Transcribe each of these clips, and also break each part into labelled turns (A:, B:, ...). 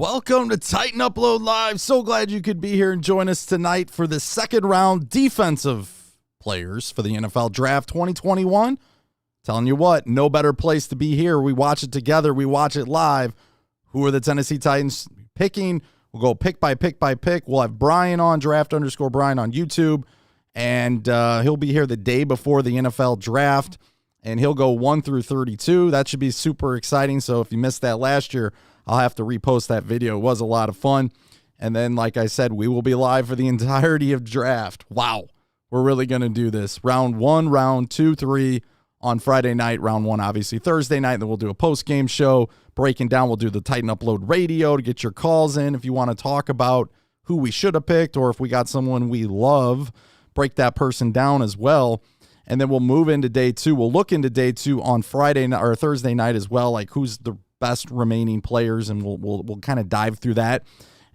A: Welcome to Titan Upload Live. So glad you could be here and join us tonight for the second round defensive players for the NFL Draft 2021. Telling you what, no better place to be here. We watch it together. We watch it live. Who are the Tennessee Titans picking? We'll go pick by pick by pick. We'll have Brian on, draft_Brian on YouTube. And he'll be here the day before the NFL Draft. And he'll go 1 through 32. That should be super exciting. So if you missed that last year, I'll have to repost that video. It was a lot of fun. And then, like I said, we will be live for the entirety of draft. Wow. We're really going to do this. Round 1, round 2, 3 on Friday night. Round 1, obviously, Thursday night. Then we'll do a post-game show breaking down. We'll do the Titan Upload radio to get your calls in if you want to talk about who we should have picked or if we got someone we love, break that person down as well. And then we'll move into day 2. We'll look into day 2 on Friday or Thursday night as well, like who's the best remaining players, and we'll kind of dive through that.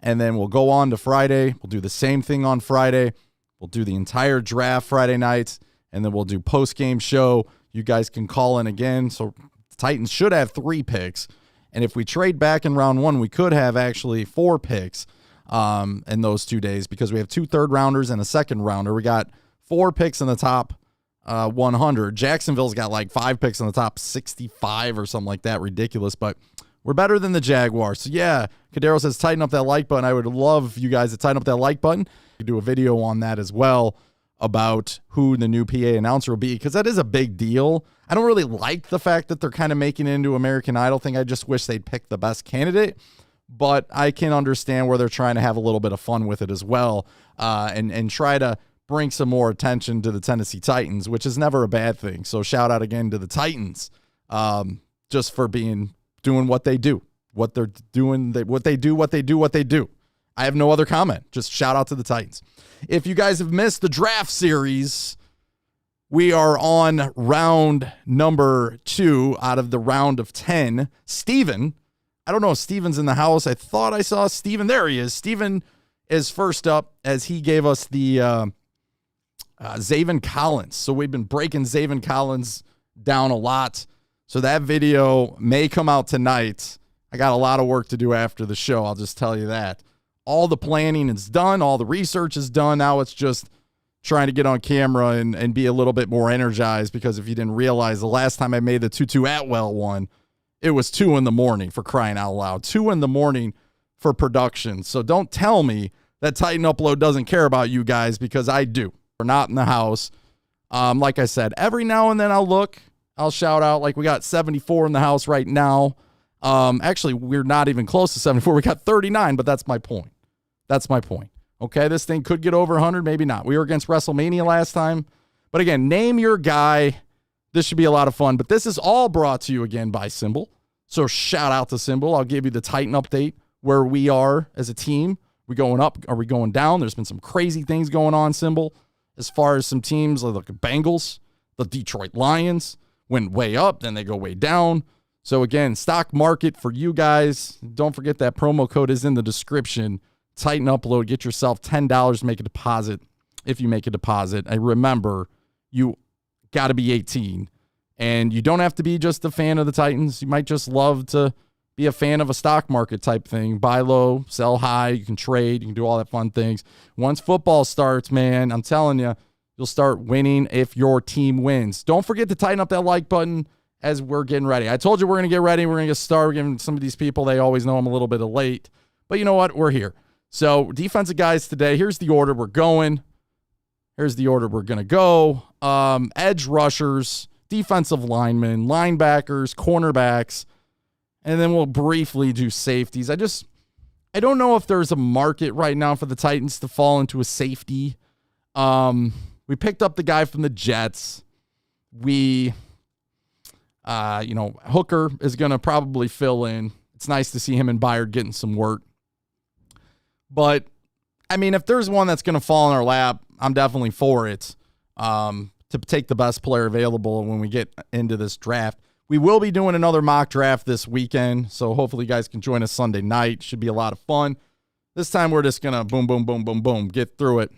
A: And then we'll go on to Friday. We'll do the same thing on Friday. We'll do the entire draft Friday night, and then we'll do post-game show. You guys can call in again. So the Titans should have 3 picks. And if we trade back in round 1, we could have actually 4 picks in those 2 days because we have 2 third-rounders and a second-rounder. We got 4 picks in the top 100. Jacksonville's got like 5 picks in the top 65 or something like that. Ridiculous, but we're better than the Jaguars. So yeah, Cadero says tighten up that like button. I would love you guys to tighten up that like button. You do a video on that as well about who the new PA announcer will be, because that is a big deal. I don't really like the fact that they're kind of making it into American Idol thing. I just wish they'd pick the best candidate, but I can understand where they're trying to have a little bit of fun with it as well, and try to bring some more attention to the Tennessee Titans, which is never a bad thing. So shout out again to the Titans, just for doing what they do, what they're doing, what they do. I have no other comment. Just shout out to the Titans. If you guys have missed the draft series, we are on round number 2 out of the round of 10. Steven, I don't know if Steven's in the house. I thought I saw Steven. There he is. Steven is first up as he gave us the Zaven Collins. So we've been breaking Zaven Collins down a lot. So that video may come out tonight. I got a lot of work to do after the show. I'll just tell you that. All the planning is done. All the research is done. Now it's just trying to get on camera and be a little bit more energized, because if you didn't realize, the last time I made the Tutu Atwell one, it was 2 a.m, for crying out loud. 2 a.m. for production. So don't tell me that Titan Upload doesn't care about you guys, because I do. We're not in the house. Like I said, every now and then I'll shout out, like we got 74 in the house right now. Actually, we're not even close to 74. We got 39, but that's my point. Okay, this thing could get over 100, maybe not. We were against WrestleMania last time. But again, name your guy. This should be a lot of fun. But this is all brought to you again by Symbol. So shout out to Symbol. I'll give you the Titan update where we are as a team. We going up? Are we going down? There's been some crazy things going on, Symbol, as far as some teams like the Bengals, the Detroit Lions went way up, then they go way down. So again, stock market for you guys. Don't forget that promo code is in the description. Titan Upload. Get yourself $10 to make a deposit if you make a deposit. And remember, you got to be 18. And you don't have to be just a fan of the Titans. You might just love to be a fan of a stock market type thing. Buy low, sell high. You can trade. You can do all that fun things. Once football starts, man, I'm telling you, you'll start winning if your team wins. Don't forget to tighten up that like button as we're getting ready. I told you we're going to get ready. We're going to get started. We're giving some of these people, they always know I'm a little bit late. But you know what? We're here. So defensive guys today, here's the order we're going. Here's the order we're going to go. Edge rushers, defensive linemen, linebackers, cornerbacks, and then we'll briefly do safeties. I don't know if there's a market right now for the Titans to fall into a safety. We picked up the guy from the Jets. Hooker is going to probably fill in. It's nice to see him and Byard getting some work. But, I mean, if there's one that's going to fall in our lap, I'm definitely for it, to take the best player available when we get into this draft. We will be doing another mock draft this weekend, so hopefully you guys can join us Sunday night. Should be a lot of fun. This time we're just going to boom, boom, boom, boom, boom, get through it.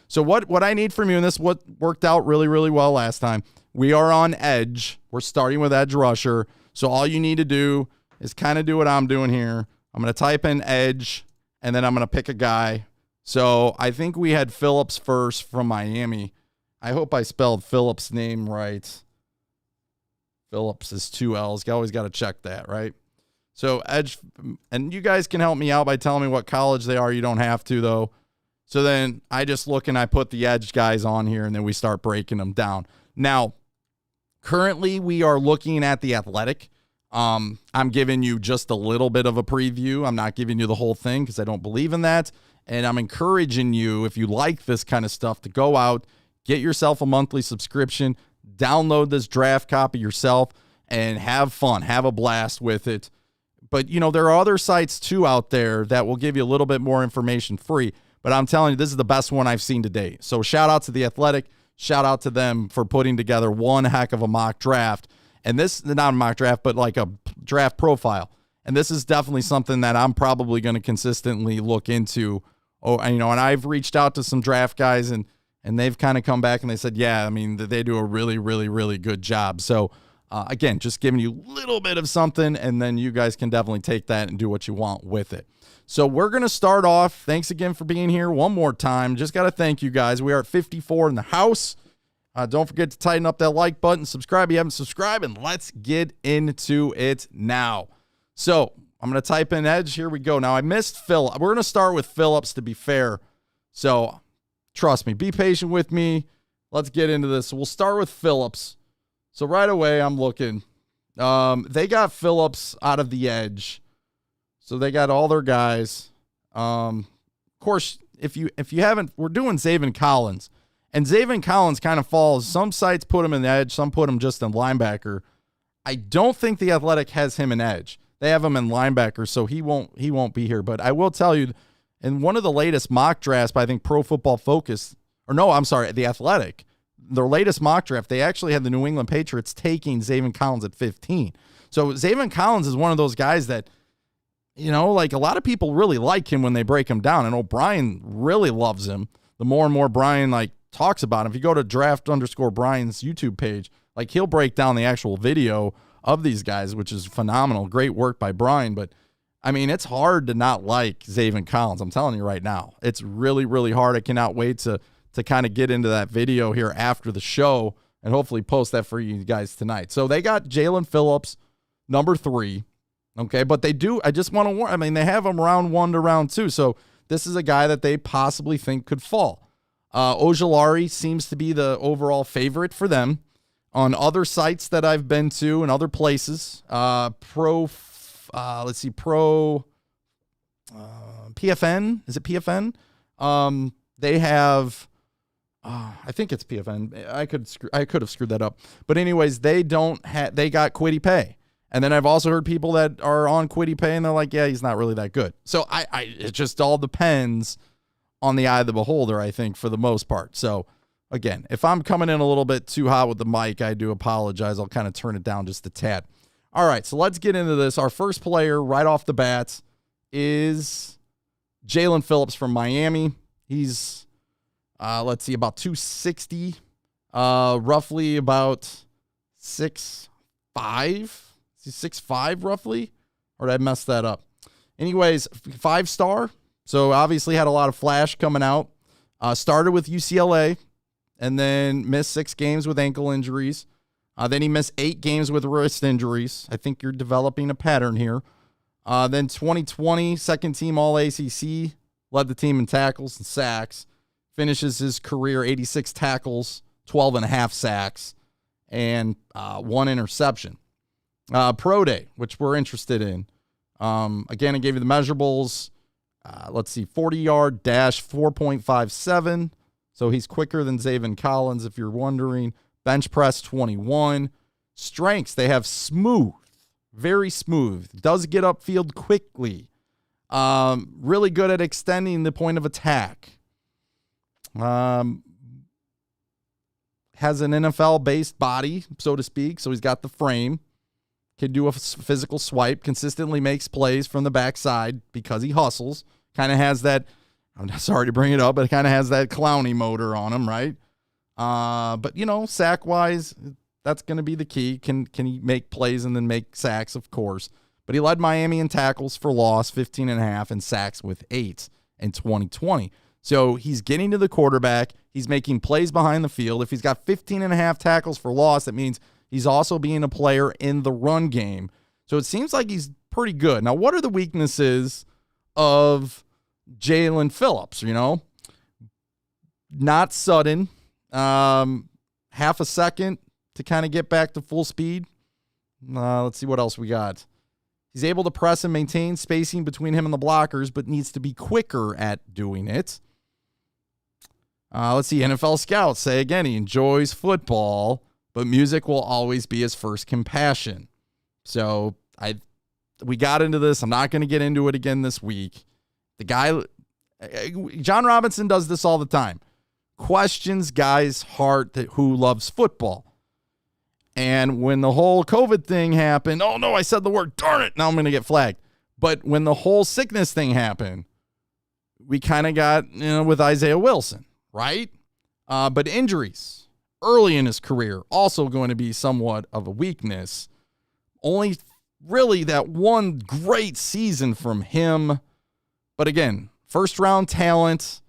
A: So what I need from you, and this what worked out really, really well last time, we are on edge. We're starting with edge rusher. So all you need to do is kind of do what I'm doing here. I'm going to type in edge, and then I'm going to pick a guy. So I think we had Phillips first from Miami. I hope I spelled Phillips' name right. Phillips is 2 L's. You always got to check that, right? So edge, and you guys can help me out by telling me what college they are. You don't have to, though. So then I just look and I put the edge guys on here, and then we start breaking them down. Now, currently we are looking at the Athletic. I'm giving you just a little bit of a preview. I'm not giving you the whole thing because I don't believe in that. And I'm encouraging you, if you like this kind of stuff, to go out, get yourself a monthly subscription, download this draft copy yourself, and have fun. Have a blast with it. But, there are other sites, too, out there that will give you a little bit more information free. But I'm telling you, this is the best one I've seen to date. So shout out to The Athletic. Shout out to them for putting together one heck of a mock draft. And this, not a mock draft, but like a draft profile. And this is definitely something that I'm probably going to consistently look into. And I've reached out to some draft guys, and they've kind of come back and they said, yeah, I mean, they do a really, really, really good job. So, again, just giving you a little bit of something, and then you guys can definitely take that and do what you want with it. So we're going to start off. Thanks again for being here one more time. Just got to thank you guys. We are at 54 in the house. Don't forget to tighten up that like button. Subscribe if you haven't subscribed, and let's get into it now. So I'm going to type in edge. Here we go. Now, I missed Phil. We're going to start with Phillips, to be fair. So trust me. Be patient with me. Let's get into this. We'll start with Phillips. So right away, I'm looking. They got Phillips out of the edge. So they got all their guys. Of course, if you haven't, we're doing Zaven Collins. And Zaven Collins kind of falls. Some sites put him in the edge. Some put him just in linebacker. I don't think the Athletic has him in edge. They have him in linebacker, so he won't be here. But I will tell you, in one of the latest mock drafts by, I think, Pro Football Focus, the Athletic, their latest mock draft, they actually had the New England Patriots taking Zaven Collins at 15. So Zaven Collins is one of those guys that, like a lot of people really like him when they break him down. I know Brian really loves him. The more and more Brian talks about him, if you go to draft_Brian's YouTube page, he'll break down the actual video of these guys, which is phenomenal. Great work by Brian. But I mean, it's hard to not like Zaven Collins. I'm telling you right now, it's really, really hard. I cannot wait to kind of get into that video here after the show and hopefully post that for you guys tonight. So they got Jalen Phillips, number 3. Okay, but they do, I just want to warn, they have him round 1 to round 2. So this is a guy that they possibly think could fall. Ojulari seems to be the overall favorite for them. On other sites that I've been to and other places, PFN, is it PFN? They have, I think it's PFN. I could have screwed that up. But anyways, they got Kwity Paye. And then I've also heard people that are on Kwity Paye and they're like, yeah, he's not really that good. So it just all depends on the eye of the beholder, I think, for the most part. So again, if I'm coming in a little bit too hot with the mic, I do apologize. I'll kind of turn it down just a tad. All right, so let's get into this. Our first player right off the bat is Jalen Phillips from Miami. He's, about 260, roughly about 6'5". Is he 6'5", roughly? Or did I mess that up? Anyways, 5-star. So obviously had a lot of flash coming out. Started with UCLA and then missed 6 games with ankle injuries. Then he missed 8 games with wrist injuries. I think you're developing a pattern here. Then 2020, second team All-ACC, led the team in tackles and sacks. Finishes his career 86 tackles, 12.5 sacks, and 1 interception. Pro Day, which we're interested in. Again, I gave you the measurables. 40-yard dash, 4.57. So he's quicker than Zaven Collins, if you're wondering. Bench press, 21. Strengths, they have smooth, very smooth. Does get upfield quickly. Really good at extending the point of attack. Has an NFL-based body, so to speak, so he's got the frame. Can do a physical swipe, consistently makes plays from the backside because he hustles. Kind of has that, I'm sorry to bring it up, but it kind of has that Clowney motor on him, right? But, sack-wise, that's going to be the key. Can he make plays and then make sacks, of course. But But he led Miami in tackles for loss, 15.5, and sacks with 8 in 2020. So he's getting to the quarterback. He's making plays behind the field. If he's got 15.5 tackles for loss, that means he's also being a player in the run game. So it seems like he's pretty good. Now, what are the weaknesses of Jalen Phillips? Not sudden. Half a second to kind of get back to full speed. Let's see what else we got. He's able to press and maintain spacing between him and the blockers, but needs to be quicker at doing it. Let's see. NFL scouts say again, he enjoys football, but music will always be his first compassion. So we got into this. I'm not going to get into it again this week. The guy, John Robinson, does this all the time. Questions guys' heart who loves football. And when the whole COVID thing happened, oh no, I said the word, darn it, now I'm going to get flagged. But when the whole sickness thing happened, we kind of got, with Isaiah Wilson, right? But injuries early in his career, also going to be somewhat of a weakness. Only really that one great season from him. But again, first round talent,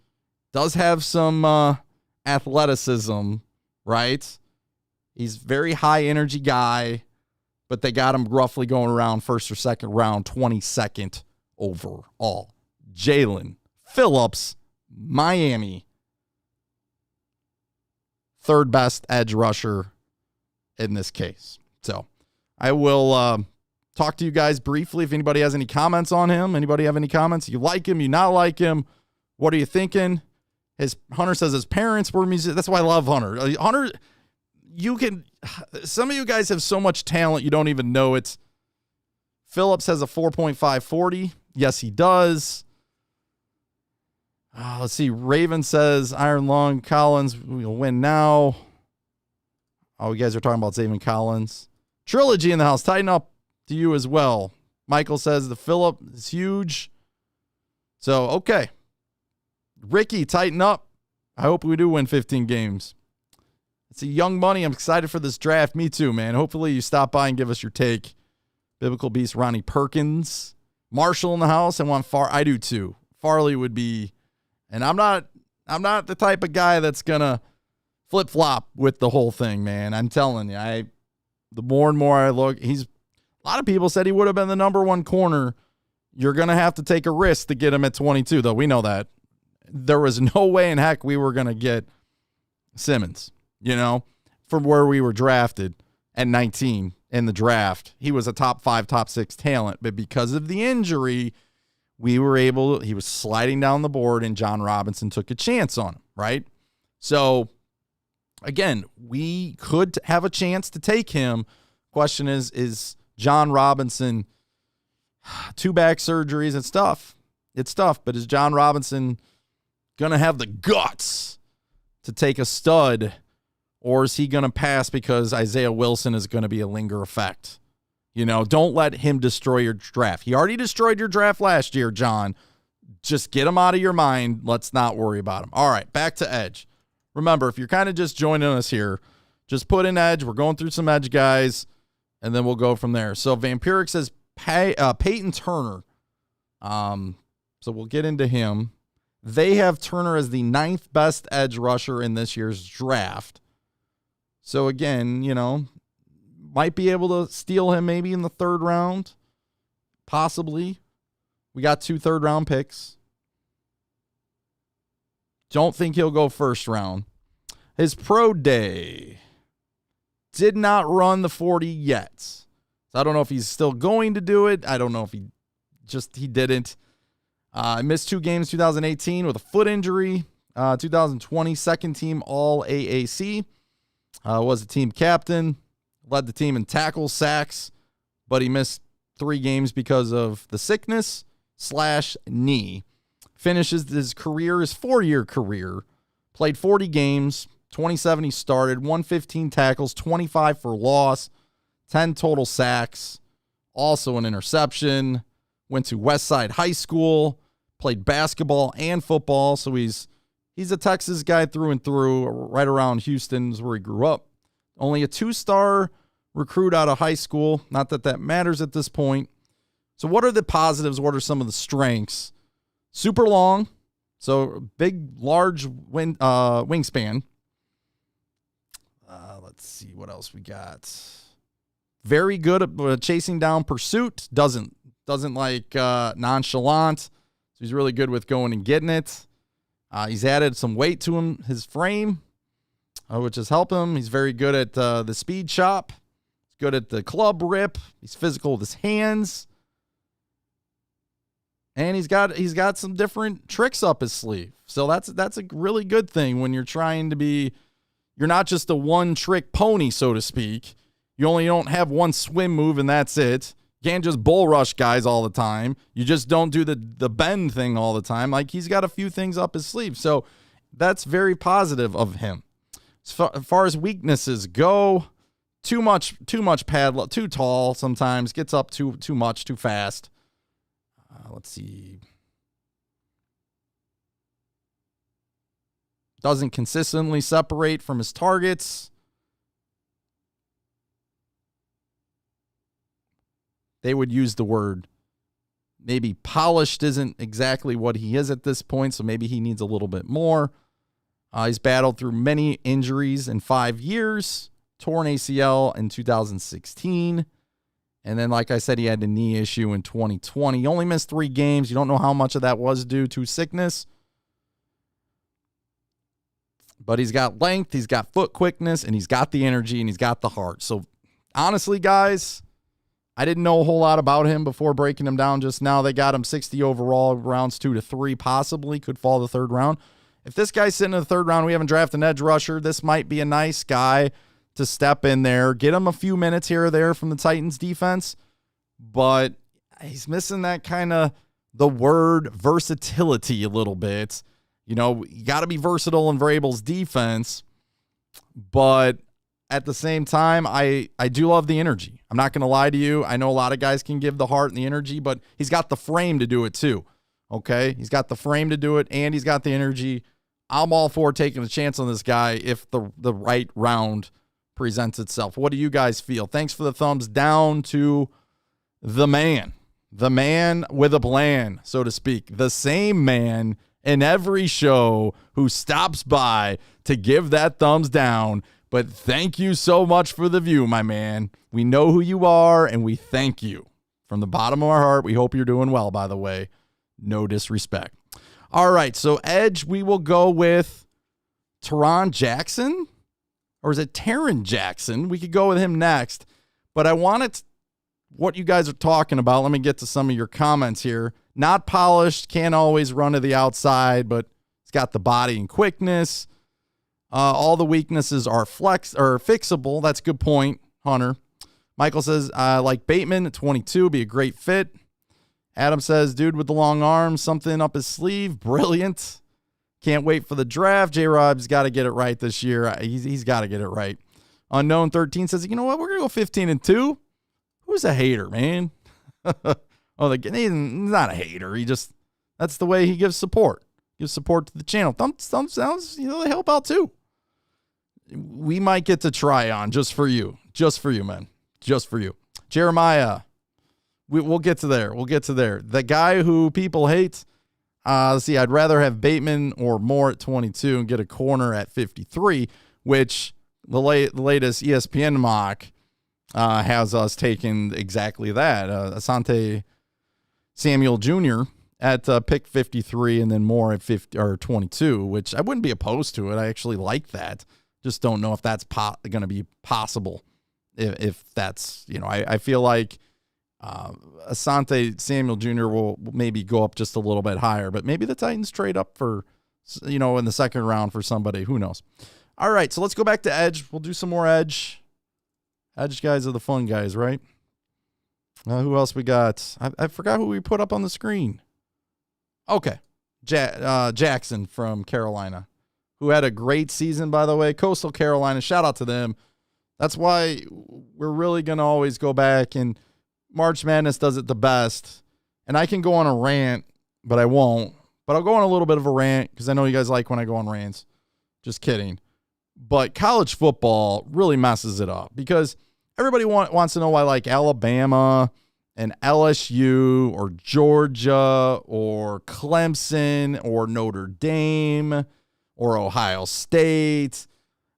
A: does have some athleticism, right? He's very high energy guy, but they got him roughly going around first or second round, 22nd overall. Jalen Phillips, Miami, third best edge rusher in this case. So I will talk to you guys briefly if anybody has any comments on him. Anybody have any comments? You like him? You not like him? What are you thinking? Hunter says his parents were musicians. That's why I love Hunter. Hunter, some of you guys have so much talent you don't even know it. Phillips has a 4.540. Yes, he does. Let's see. Raven says Iron Lung Collins will win now. Oh, you guys are talking about Zaven Collins. Trilogy in the house. Tighten up to you as well. Michael says the Phillip is huge. So, okay. Ricky, tighten up. I hope we do win 15 games. It's a Young Money. I'm excited for this draft. Me too, man. Hopefully you stop by and give us your take. Biblical Beast Ronnie Perkins. Marshall in the house. I do too. Farley would be, and I'm not the type of guy that's gonna flip-flop with the whole thing, man. I'm telling you, the more and more I look, a lot of people said he would have been the number one corner. You're gonna have to take a risk to get him at 22, though. We know that. There was no way in heck we were gonna get Simmons, from where we were drafted at 19 in the draft. He was a top 5, top 6 talent, but because of the injury, he was sliding down the board and John Robinson took a chance on him, right? So again, we could have a chance to take him. Question is John Robinson, 2 back surgeries? It's tough. But is John Robinson going to have the guts to take a stud, or is he going to pass because Isaiah Wilson is going to be a linger effect? Don't let him destroy your draft. He already destroyed your draft last year, John. Just get him out of your mind. Let's not worry about him. All right, back to edge. Remember, if you're kind of just joining us here, just put in edge. We're going through some edge guys, and then we'll go from there. So Vampiric says Payton Turner. So we'll get into him. They have Turner as the 9th best edge rusher in this year's draft. So again, might be able to steal him maybe in the 3rd round. Possibly. We got 2 third-round picks. Don't think he'll go 1st round. His pro day did not run the 40 yet. So I don't know if he's still going to do it. I don't know if he didn't. Missed 2 games 2018 with a foot injury. 2020 second team all AAC. Was the team captain. Led the team in tackles, sacks, but he missed 3 games because of the sickness/knee. Finishes his 4-year career. Played 40 games, 27 he started, 115 tackles, 25 for loss, 10 total sacks, also an interception. Went to Westside High School, played basketball and football, so he's a Texas guy through and through, right around Houston is where he grew up. Only a 2-star recruit out of high school. Not that matters at this point. So what are the positives? What are some of the strengths? Super long, so big, large wingspan. Let's see what else we got. Very good at chasing down pursuit. Doesn't like nonchalant. So he's really good with going and getting it. He's added some weight to his frame, which has helped him. He's very good at the speed chop. He's good at the club rip. He's physical with his hands. And he's got some different tricks up his sleeve. So that's a really good thing when you're trying to be, you're not just a one-trick pony, so to speak. You only don't have one swim move and that's it. You can't just bull rush guys all the time. You just don't do the bend thing all the time. Like, he's got a few things up his sleeve. So that's very positive of him. As far as weaknesses go, too much pad, too tall sometimes, gets up too much, too fast. Let's see. Doesn't consistently separate from his targets. They would use the word, maybe polished isn't exactly what he is at this point, so maybe he needs a little bit more. He's battled through many injuries in 5 years, torn ACL in 2016. And then, like I said, he had a knee issue in 2020. He only missed 3 games. You don't know how much of that was due to sickness. But he's got length, he's got foot quickness, and he's got the energy, and he's got the heart. So, honestly, guys, I didn't know a whole lot about him before breaking him down just now. They got him 60 overall, rounds 2 to 3, possibly. Could fall the 3rd round. If this guy's sitting in the 3rd round, we haven't drafted an edge rusher, this might be a nice guy to step in there, get him a few minutes here or there from the Titans defense, but he's missing that kind of the word versatility a little bit. You know, you got to be versatile in Vrabel's defense, but at the same time, I do love the energy. I'm not going to lie to you. I know a lot of guys can give the heart and the energy, but he's got the frame to do it too. Okay? He's got the frame to do it, and he's got the energy. I'm all for taking a chance on this guy if the right round presents itself. What do you guys feel? Thanks for the thumbs down to the man with a plan, so to speak. The same man in every show who stops by to give that thumbs down. But thank you so much for the view, my man. We know who you are, and we thank you. From the bottom of our heart, we hope you're doing well, by the way. No disrespect. All right, so edge, we will go with Tarron Jackson. Or is it Tarron Jackson? We could go with him next. But I wanted what you guys are talking about. Let me get to some of your comments here. Not polished, can't always run to the outside, but he's got the body and quickness. All the weaknesses are fixable. That's a good point, Hunter. Michael says, like Bateman at 22, be a great fit. Adam says, dude with the long arms, something up his sleeve, brilliant. Can't wait for the draft. J-Rob's got to get it right this year. He's got to get it right. Unknown 13 says, you know what? We're going to go 15-2. Who's a hater, man? He's not a hater. That's the way he gives support. Gives support to the channel. Thumbs sounds, they help out too. We might get to try on just for you. Just for you, man. Just for you. Jeremiah, we'll get to there. The guy who people hate, let's see, I'd rather have Bateman or Moore at 22 and get a corner at 53, which the latest ESPN mock has us taking exactly that. Asante Samuel Jr. at pick 53 and then Moore at 50 or 22, which I wouldn't be opposed to it. I actually like that. Just don't know if that's going to be possible. If that's, I feel like Asante Samuel Jr. will maybe go up just a little bit higher, but maybe the Titans trade up for, in the 2nd round for somebody. Who knows? All right, so let's go back to edge. We'll do some more edge. Edge guys are the fun guys, right? Who else we got? I forgot who we put up on the screen. Okay. Jackson from Carolina, who had a great season, by the way. Coastal Carolina, shout out to them. That's why we're really going to always go back, and March Madness does it the best. And I can go on a rant, but I won't. But I'll go on a little bit of a rant because I know you guys like when I go on rants. Just kidding. But college football really messes it up because everybody wants to know why, like, Alabama an LSU or Georgia or Clemson or Notre Dame or Ohio State,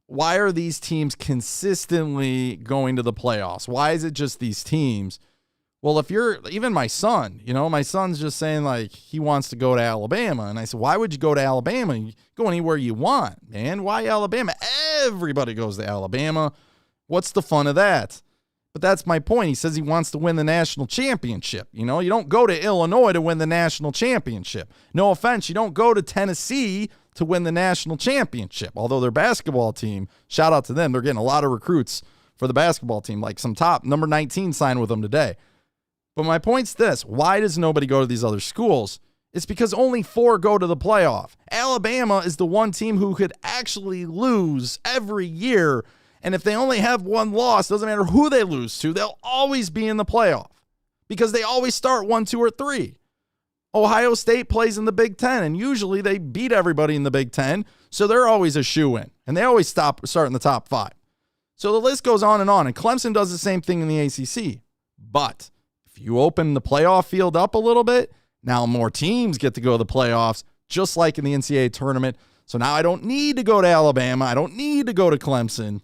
A: why are these teams consistently going to the playoffs? Why is it just these teams? Well, if you're even my son, my son's just saying like he wants to go to Alabama. And I said, why would you go to Alabama? You go anywhere you want, man. Why Alabama? Everybody goes to Alabama. What's the fun of that? But that's my point. He says he wants to win the national championship. You don't go to Illinois to win the national championship. No offense, you don't go to Tennessee to win the national championship. Although their basketball team, shout out to them, they're getting a lot of recruits for the basketball team. Like some top number 19 signed with them today. But my point's this. Why does nobody go to these other schools? It's because only 4 go to the playoff. Alabama is the one team who could actually lose every year. And if they only have one loss, doesn't matter who they lose to, they'll always be in the playoff because they always start 1, 2, or 3. Ohio State plays in the Big Ten, and usually they beat everybody in the Big Ten, so they're always a shoo-in, and they always start in the top 5. So the list goes on, and Clemson does the same thing in the ACC. But if you open the playoff field up a little bit, now more teams get to go to the playoffs, just like in the NCAA tournament. So now I don't need to go to Alabama. I don't need to go to Clemson.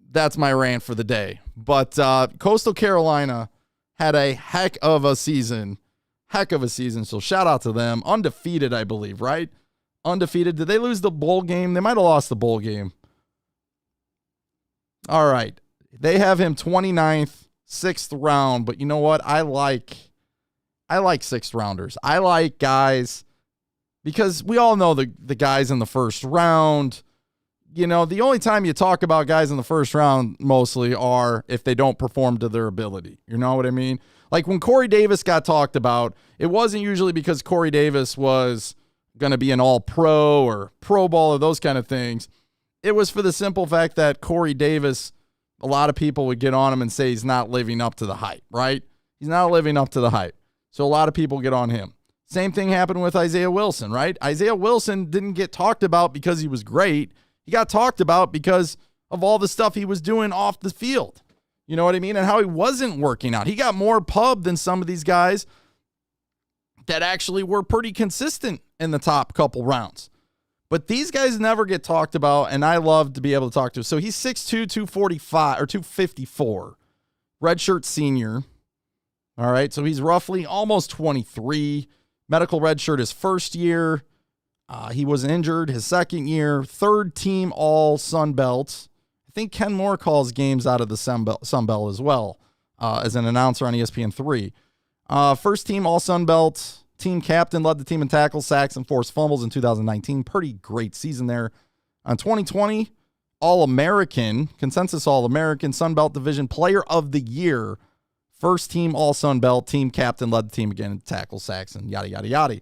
A: That's my rant for the day. But Coastal Carolina had a heck of a season. So shout out to them. Undefeated, I believe, right? Undefeated. Did they lose the bowl game? They might have lost the bowl game. All right. They have him 29th, 6th round. But you know what? I like 6th rounders. I like guys because we all know the guys in the first round. The only time you talk about guys in the first round mostly are if they don't perform to their ability. You know what I mean? Like when Corey Davis got talked about, it wasn't usually because Corey Davis was going to be an all-pro or Pro Bowl or those kind of things. It was for the simple fact that Corey Davis, a lot of people would get on him and say he's not living up to the hype, right? He's not living up to the hype. So a lot of people get on him. Same thing happened with Isaiah Wilson, right? Isaiah Wilson didn't get talked about because he was great. He got talked about because of all the stuff he was doing off the field. You know what I mean? And how he wasn't working out. He got more pub than some of these guys that actually were pretty consistent in the top couple rounds. But these guys never get talked about, and I love to be able to talk to him. So he's 6'2", 245 or 254, redshirt senior. All right, so he's roughly almost 23. Medical redshirt his first year. He was injured his second year. Third team all Sun Belt. I think Ken Moore calls games out of the Sun Belt as well as an announcer on ESPN3. First team all Sun Belt. Team captain, led the team in tackles, sacks, and forced fumbles in 2019. Pretty great season there. On 2020, All-American, consensus All-American, Sun Belt Division Player of the Year. First team all Sun Belt. Team captain, led the team again in tackles, sacks, and yada, yada, yada.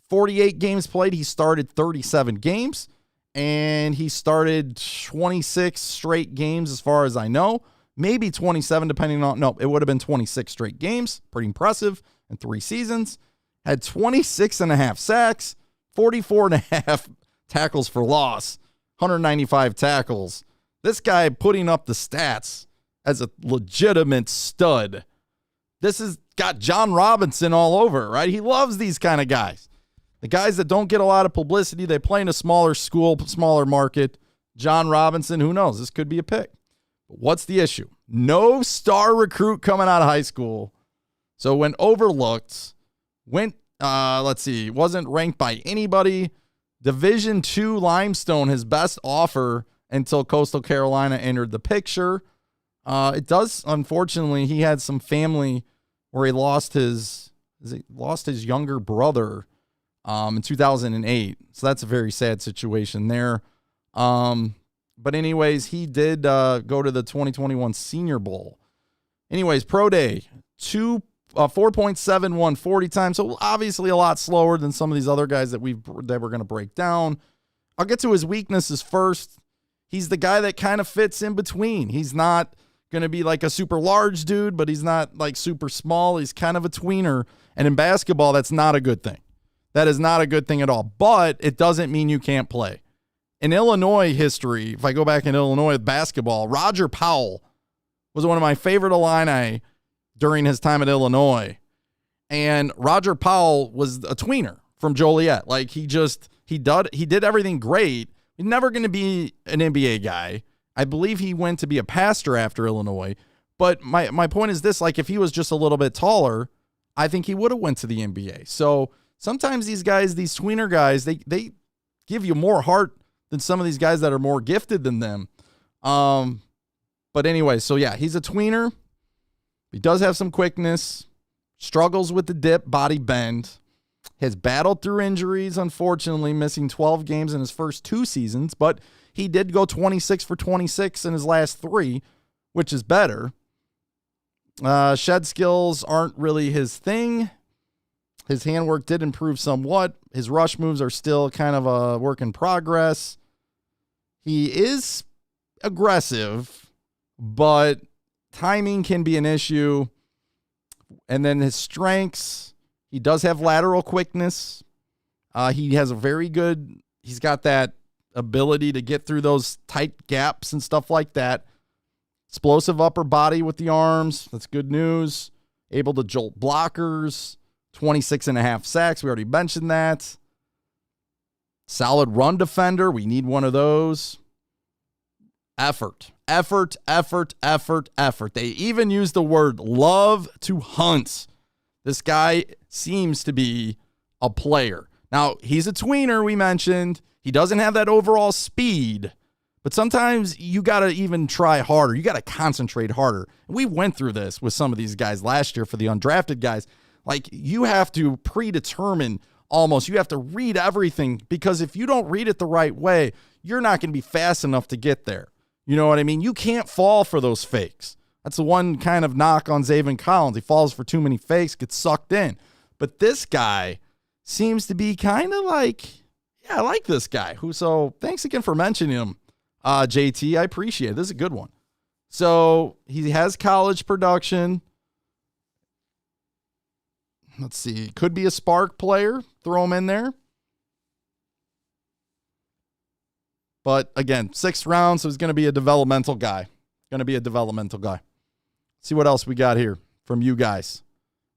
A: 48 games played. He started 37 games, and he started 26 straight games as far as I know. Maybe 27 depending on, no, it would have been 26 straight games. Pretty impressive in 3 seasons. Had 26 and a half sacks, 44 and a half tackles for loss, 195 tackles. This guy putting up the stats as a legitimate stud. This has got John Robinson all over, right? He loves these kind of guys. The guys that don't get a lot of publicity, they play in a smaller school, smaller market. John Robinson, who knows? This could be a pick. But what's the issue? No star recruit coming out of high school. So when overlooked, wasn't ranked by anybody. Division II Limestone, his best offer until Coastal Carolina entered the picture. It does, unfortunately, he had some family where he lost his younger brother in 2008. So that's a very sad situation there. But anyways, he did go to the 2021 Senior Bowl. Anyways, Pro Day, 4.71 40 times. So obviously a lot slower than some of these other guys that we're going to break down. I'll get to his weaknesses first. He's the guy that kind of fits in between. He's not going to be like a super large dude, but he's not like super small. He's kind of a tweener. And in basketball, that's not a good thing. That is not a good thing at all. But it doesn't mean you can't play. In Illinois history, if I go back in Illinois basketball, Roger Powell was one of my favorite Illini during his time at Illinois. And Roger Powell was a tweener from Joliet. Like he did everything great. He's never going to be an NBA guy. I believe he went to be a pastor after Illinois. But my point is this, like if he was just a little bit taller, I think he would have went to the NBA. So sometimes these guys, these tweener guys, they give you more heart than some of these guys that are more gifted than them. But anyway, so yeah, he's a tweener. He does have some quickness, struggles with the dip, body bend, has battled through injuries, unfortunately, missing 12 games in his first 2 seasons, but he did go 26 for 26 in his last 3, which is better. Shed skills aren't really his thing. His handwork did improve somewhat. His rush moves are still kind of a work in progress. He is aggressive, but timing can be an issue. And then his strengths, he does have lateral quickness. He has he's got that ability to get through those tight gaps and stuff like that. Explosive upper body with the arms. That's good news. Able to jolt blockers. 26.5 sacks. We already mentioned that. Solid run defender. We need one of those. Effort. They even use the word love to hunt. This guy seems to be a player. Now, he's a tweener, we mentioned. He doesn't have that overall speed, but sometimes you got to even try harder. You got to concentrate harder. We went through this with some of these guys last year for the undrafted guys. Like, you have to predetermine almost. You have to read everything, because if you don't read it the right way, you're not going to be fast enough to get there. You know what I mean? You can't fall for those fakes. That's the one kind of knock on Zaven Collins. He falls for too many fakes, gets sucked in. But this guy seems to be kind of like, yeah, I like this guy. So thanks again for mentioning him, JT. I appreciate it. This is a good one. So he has college production. Let's see. Could be a spark player. Throw him in there. But again, 6th round, so he's going to be a developmental guy. See what else we got here from you guys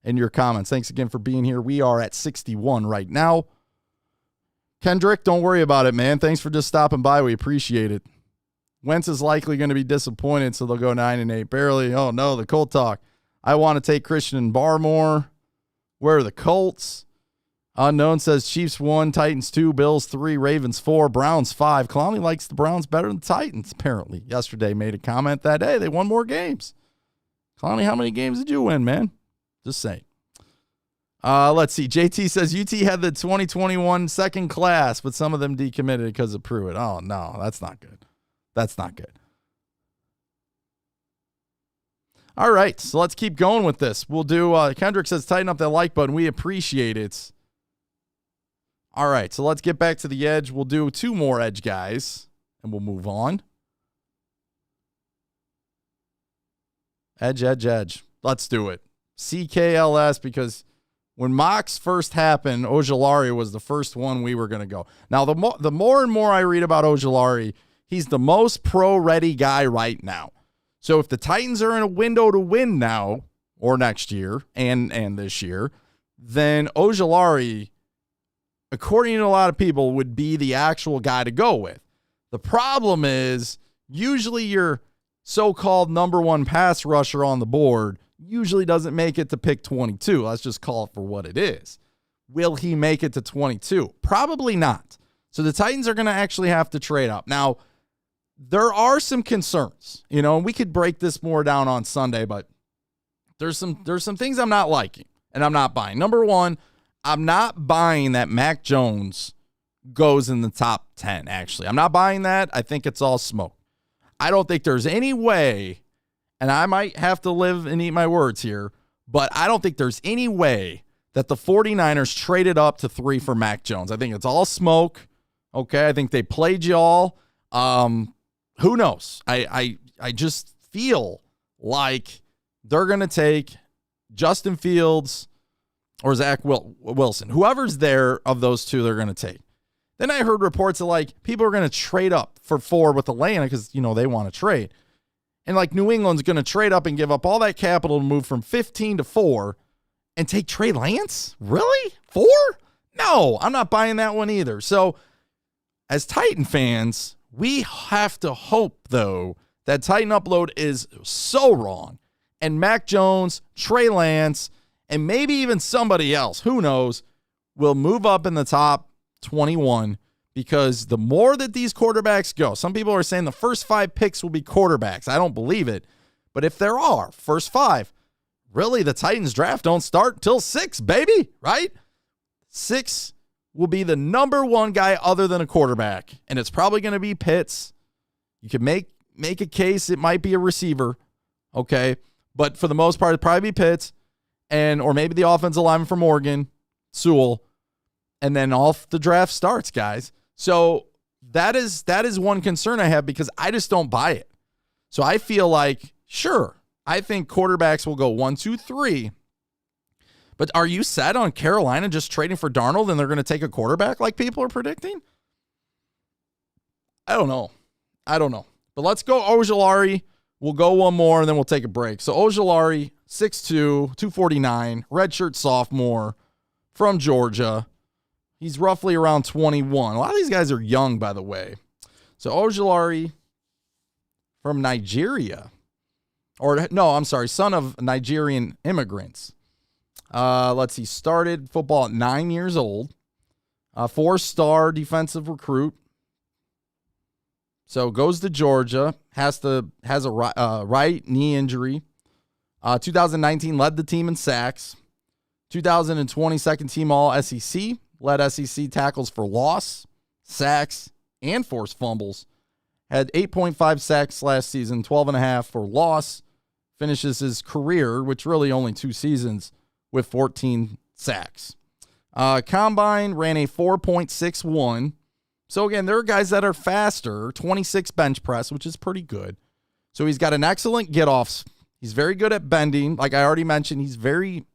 A: in your comments. Thanks again for being here. We are at 61 right now. Kendrick, don't worry about it, man. Thanks for just stopping by. We appreciate it. Wentz is likely going to be disappointed, so they'll go 9-8. Barely. Oh, no, the Colt talk. I want to take Christian Barmore. Where are the Colts? Unknown says Chiefs 1, Titans 2, Bills 3, Ravens 4, Browns 5. Clowney likes the Browns better than the Titans, apparently. Yesterday made a comment that, hey, they won more games. Clowney, how many games did you win, man? Just saying. Let's see. JT says UT had the 2021 second class, but some of them decommitted because of Pruitt. Oh, no, that's not good. All right, so let's keep going with this. We'll do, Kendrick says tighten up that like button. We appreciate it. All right, so let's get back to the edge. We'll do 2 more edge guys, and we'll move on. Edge. Let's do it. CKLS, because when mocks first happened, Ojulari was the first one we were going to go. Now, the more and more I read about Ojulari, he's the most pro-ready guy right now. So if the Titans are in a window to win now, or next year, and this year, then Ojulari, according to a lot of people, would be the actual guy to go with. The problem is, usually your so-called number 1 pass rusher on the board usually doesn't make it to pick 22. Let's just call it for what it is. Will he make it to 22? Probably not. So the Titans are going to actually have to trade up. Now, there are some concerns, and we could break this more down on Sunday, but there's some things I'm not liking and I'm not buying. Number 1, I'm not buying that Mac Jones goes in the top 10, actually. I'm not buying that. I think it's all smoke. I don't think there's any way, and I might have to live and eat my words here, but I don't think there's any way that the 49ers traded up to 3 for Mac Jones. I think it's all smoke. Okay, I think they played y'all. Who knows? I just feel like they're going to take Justin Fields or Zach Wilson. Whoever's there of those 2, they're going to take. Then I heard reports of, like, people are going to trade up for 4 with Atlanta because, they want to trade. And like New England's going to trade up and give up all that capital to move from 15 to 4 and take Trey Lance? Really? 4? No, I'm not buying that one either. So as Titan fans, we have to hope, though, that Titan Upload is so wrong. And Mac Jones, Trey Lance, and maybe even somebody else, who knows, will move up in the top 21, because the more that these quarterbacks go, some people are saying the first 5 picks will be quarterbacks. I don't believe it. But if there are first 5, really the Titans draft don't start till 6, baby, right? 6 will be the number 1 guy other than a quarterback. And it's probably going to be Pitts. You could make a case it might be a receiver, okay? But for the most part, it'd probably be Pitts, or maybe the offensive lineman from Oregon, Sewell, and then off the draft starts, guys. So that is one concern I have, because I just don't buy it. So I feel like, sure, I think quarterbacks will go 1, 2, 3. But are you set on Carolina just trading for Darnold and they're going to take a quarterback like people are predicting? I don't know. But let's go Ojulari. We'll go one more, and then we'll take a break. So Ojulari, 6'2", 249, redshirt sophomore from Georgia. He's roughly around 21. A lot of these guys are young, by the way. So Ojulari from Nigeria. Son of Nigerian immigrants. Let's see, started football at 9 years old. 4-star defensive recruit. So goes to Georgia, has a right knee injury. 2019 led the team in sacks. 2020 second team all SEC. Led SEC tackles for loss, sacks, and forced fumbles. Had 8.5 sacks last season, 12.5 for loss. Finishes his career, which really only 2 seasons, with 14 sacks. Combine ran a 4.61. So again, there are guys that are faster, 26 bench press, which is pretty good. So he's got an excellent get-offs. He's very good at bending. Like I already mentioned, he's very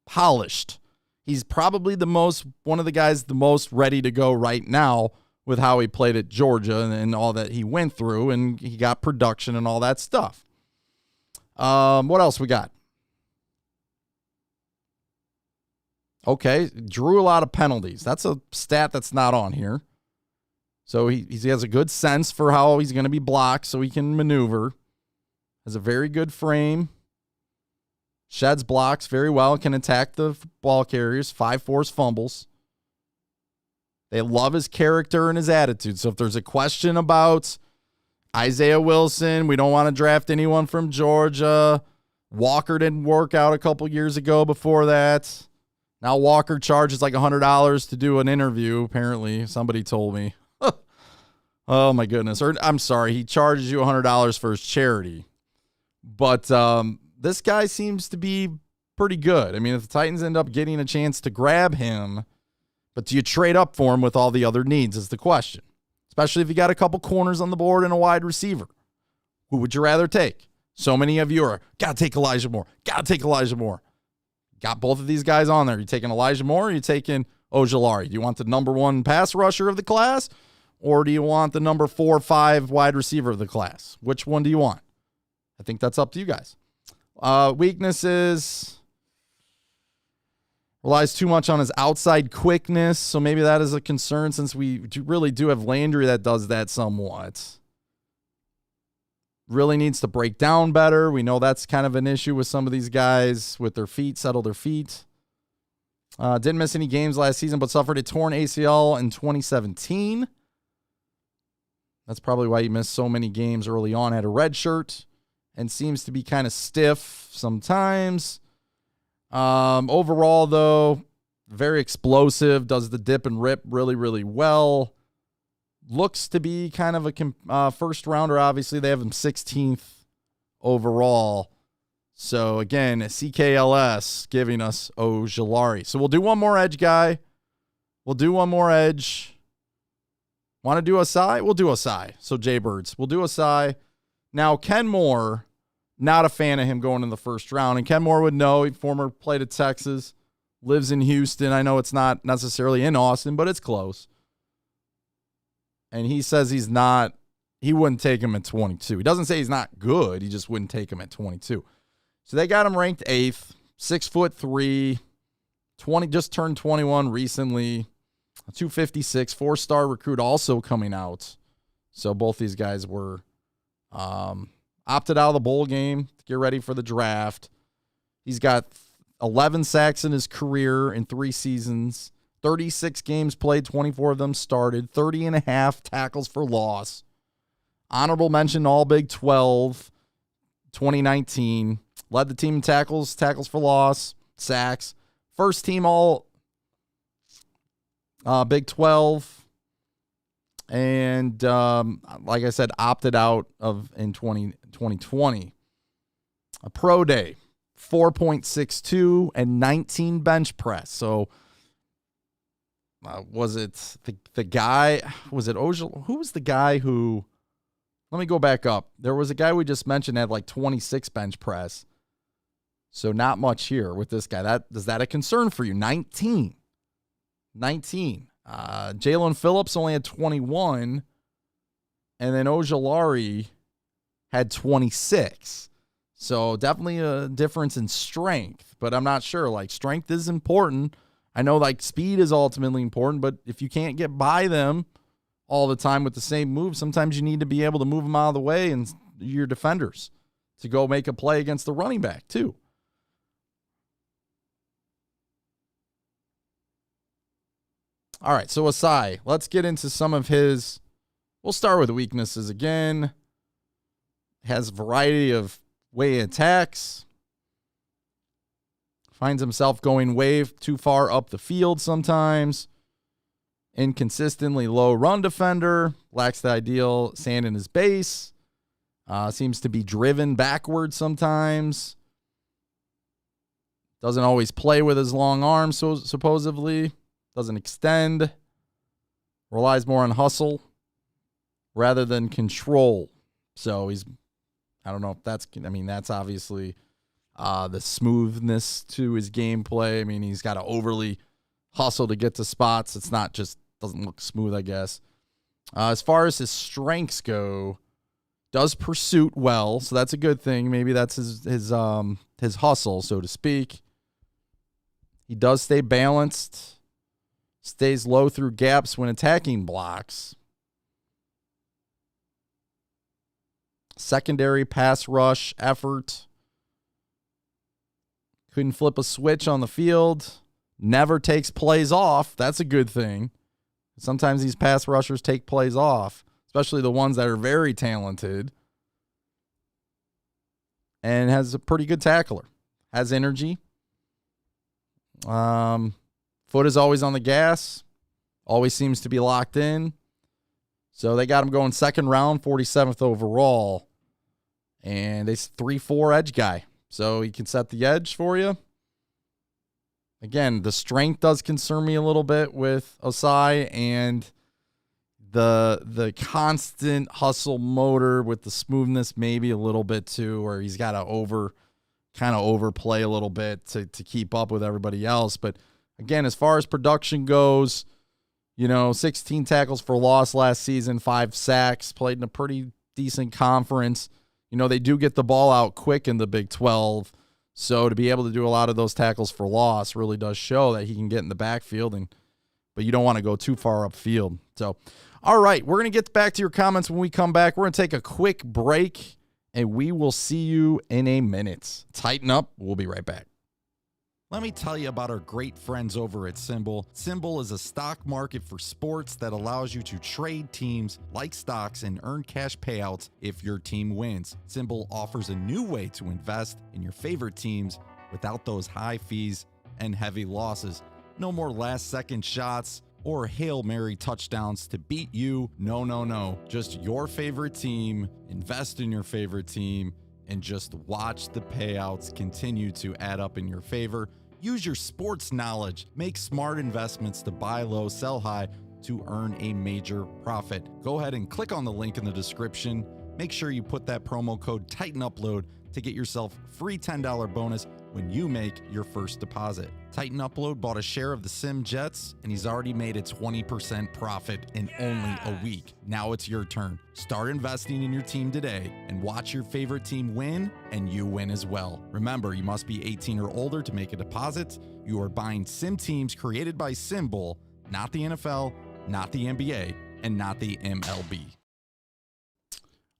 A: polished. He's probably one of the guys the most ready to go right now with how he played at Georgia and all that he went through, and he got production and all that stuff. What else we got? Okay, drew a lot of penalties. That's a stat that's not on here. So he has a good sense for how he's going to be blocked so he can maneuver. Has a very good frame. Sheds blocks very well. Can attack the ball carriers. 5 forced fumbles. They love his character and his attitude. So if there's a question about Isaiah Wilson, we don't want to draft anyone from Georgia. Walker didn't work out a couple years ago before that. Now Walker charges like $100 to do an interview, apparently. Somebody told me. Oh, my goodness. Or I'm sorry, he charges you $100 for his charity. But this guy seems to be pretty good. I mean, if the Titans end up getting a chance to grab him, but do you trade up for him with all the other needs is the question. Especially if you got a couple corners on the board and a wide receiver. Who would you rather take? So many of you are, got to take Elijah Moore. Got to take Elijah Moore. Got both of these guys on there. You taking Elijah Moore or you taking Ojulari? Do you want the number 1 pass rusher of the class? Or do you want the number 4 or 5 wide receiver of the class? Which one do you want? I think that's up to you guys. Weaknesses. Relies too much on his outside quickness. So maybe that is a concern since we really do have Landry that does that somewhat. Really needs to break down better. We know that's kind of an issue with some of these guys with their feet, settle their feet. Didn't miss any games last season, but suffered a torn ACL in 2017. That's probably why he missed so many games early on. Had a red shirt and seems to be kind of stiff sometimes. Overall, though, very explosive. Does the dip and rip really, really well. Looks to be kind of a first rounder. Obviously, they have him 16th overall. So, again, CKLS giving us Ojulari. So, we'll do one more edge guy. We'll do one more edge. Want to do Ossai? We'll do Ossai. So, Jaybirds. We'll do Ossai. Now, Ken Moore, not a fan of him going in the first round. And Ken Moore would know. He former played at Texas. Lives in Houston. I know it's not necessarily in Austin, but it's close. And he says he's not he wouldn't take him at 22. He doesn't say he's not good. He just wouldn't take him at 22. So they got him ranked 8th, 6'3", 20, just turned 21 recently, 256, 4-star recruit also coming out. So both these guys were opted out of the bowl game to get ready for the draft. He's got 11 sacks in his career in 3 seasons, 36 games played, 24 of them started, 30.5 tackles for loss. Honorable mention All Big 12, 2019. Led the team in tackles for loss, sacks. First team All Big 12. And like I said, opted out of in 2020. A pro day, 4.62 and 19 bench press. So was it the guy? Was it Ojulari? Who was the guy who? Let me go back up. There was a guy we just mentioned had like 26 bench press. So not much here with this guy. Is that a concern for you? 19. Jalen Phillips only had 21. And then Ojulari had 26. So definitely a difference in strength. But I'm not sure. Like, strength is important. I know, like, speed is ultimately important. But if you can't get by them all the time with the same move, sometimes you need to be able to move them out of the way and your defenders to go make a play against the running back too. All right, so Ossai, let's get into some of his, we'll start with weaknesses again. Has a variety of way attacks. Finds himself going way too far up the field sometimes. Inconsistently low run defender, lacks the ideal sand in his base, seems to be driven backwards sometimes, doesn't always play with his long arms, so supposedly, doesn't extend, relies more on hustle rather than control. So I don't know if that's obviously the smoothness to his gameplay. I mean, he's got to overly hustle to get to spots. It's not just, doesn't look smooth, I guess. As far as his strengths go, does pursuit well, so that's a good thing. Maybe that's his hustle, so to speak. He does stay balanced, stays low through gaps when attacking blocks. Secondary pass rush effort. Couldn't flip a switch on the field. Never takes plays off. That's a good thing. Sometimes these pass rushers take plays off, especially the ones that are very talented. And has a pretty good tackler. Has energy. Foot is always on the gas. Always seems to be locked in. So they got him going second round, 47th overall. And they 3-4 edge guy. So he can set the edge for you. Again, the strength does concern me a little bit with Ossai, and the constant hustle motor with the smoothness maybe a little bit too, where he's got to overplay a little bit to keep up with everybody else. But again, as far as production goes, 16 tackles for loss last season, 5 sacks, played in a pretty decent conference. They do get the ball out quick in the Big 12. So to be able to do a lot of those tackles for loss really does show that he can get in the backfield, but you don't want to go too far upfield. So, all right, we're going to get back to your comments when we come back. We're going to take a quick break, and we will see you in a minute. Tighten up. We'll be right back. Let me tell you about our great friends over at Symbol. Symbol is a stock market for sports that allows you to trade teams like stocks and earn cash payouts if your team wins. Symbol offers a new way to invest in your favorite teams without those high fees and heavy losses. No more last-second shots or Hail Mary touchdowns to beat you. No. Just your favorite team, invest in your favorite team, and just watch the payouts continue to add up in your favor. Use your sports knowledge. Make smart investments to buy low, sell high to earn a major profit. Go ahead and click on the link in the description make sure you put that promo code TitanUpload to get yourself free $10 bonus when you make your first deposit. Titan Upload bought a share of the Sim Jets, and he's already made a 20% profit in only a week. Now it's your turn. Start investing in your team today and watch your favorite team win, and you win as well. Remember, you must be 18 or older to make a deposit. You are buying sim teams created by Symbol, not the NFL, not the NBA, and not the MLB.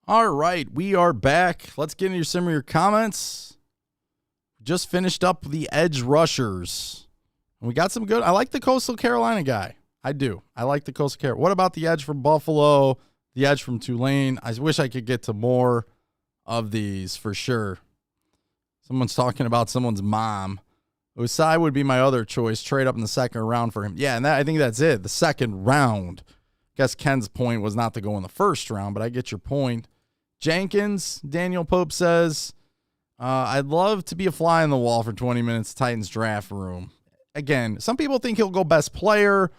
A: All right, we are back. Let's get into some of your comments. Just finished up the edge rushers. And we got some good. I like the Coastal Carolina guy. I do. I like the Coastal Carolina. What about the edge from Buffalo? The edge from Tulane? I wish I could get to more of these for sure. Someone's talking about someone's mom. Ossai would be my other choice. Trade up in the second round for him. Yeah, and I think that's it. The second round. Guess Ken's point was not to go in the first round, but I get your point. Jenkins, Daniel Pope says, I'd love to be a fly on the wall for 20 minutes, Titans draft room. Again, some people think he'll go best player,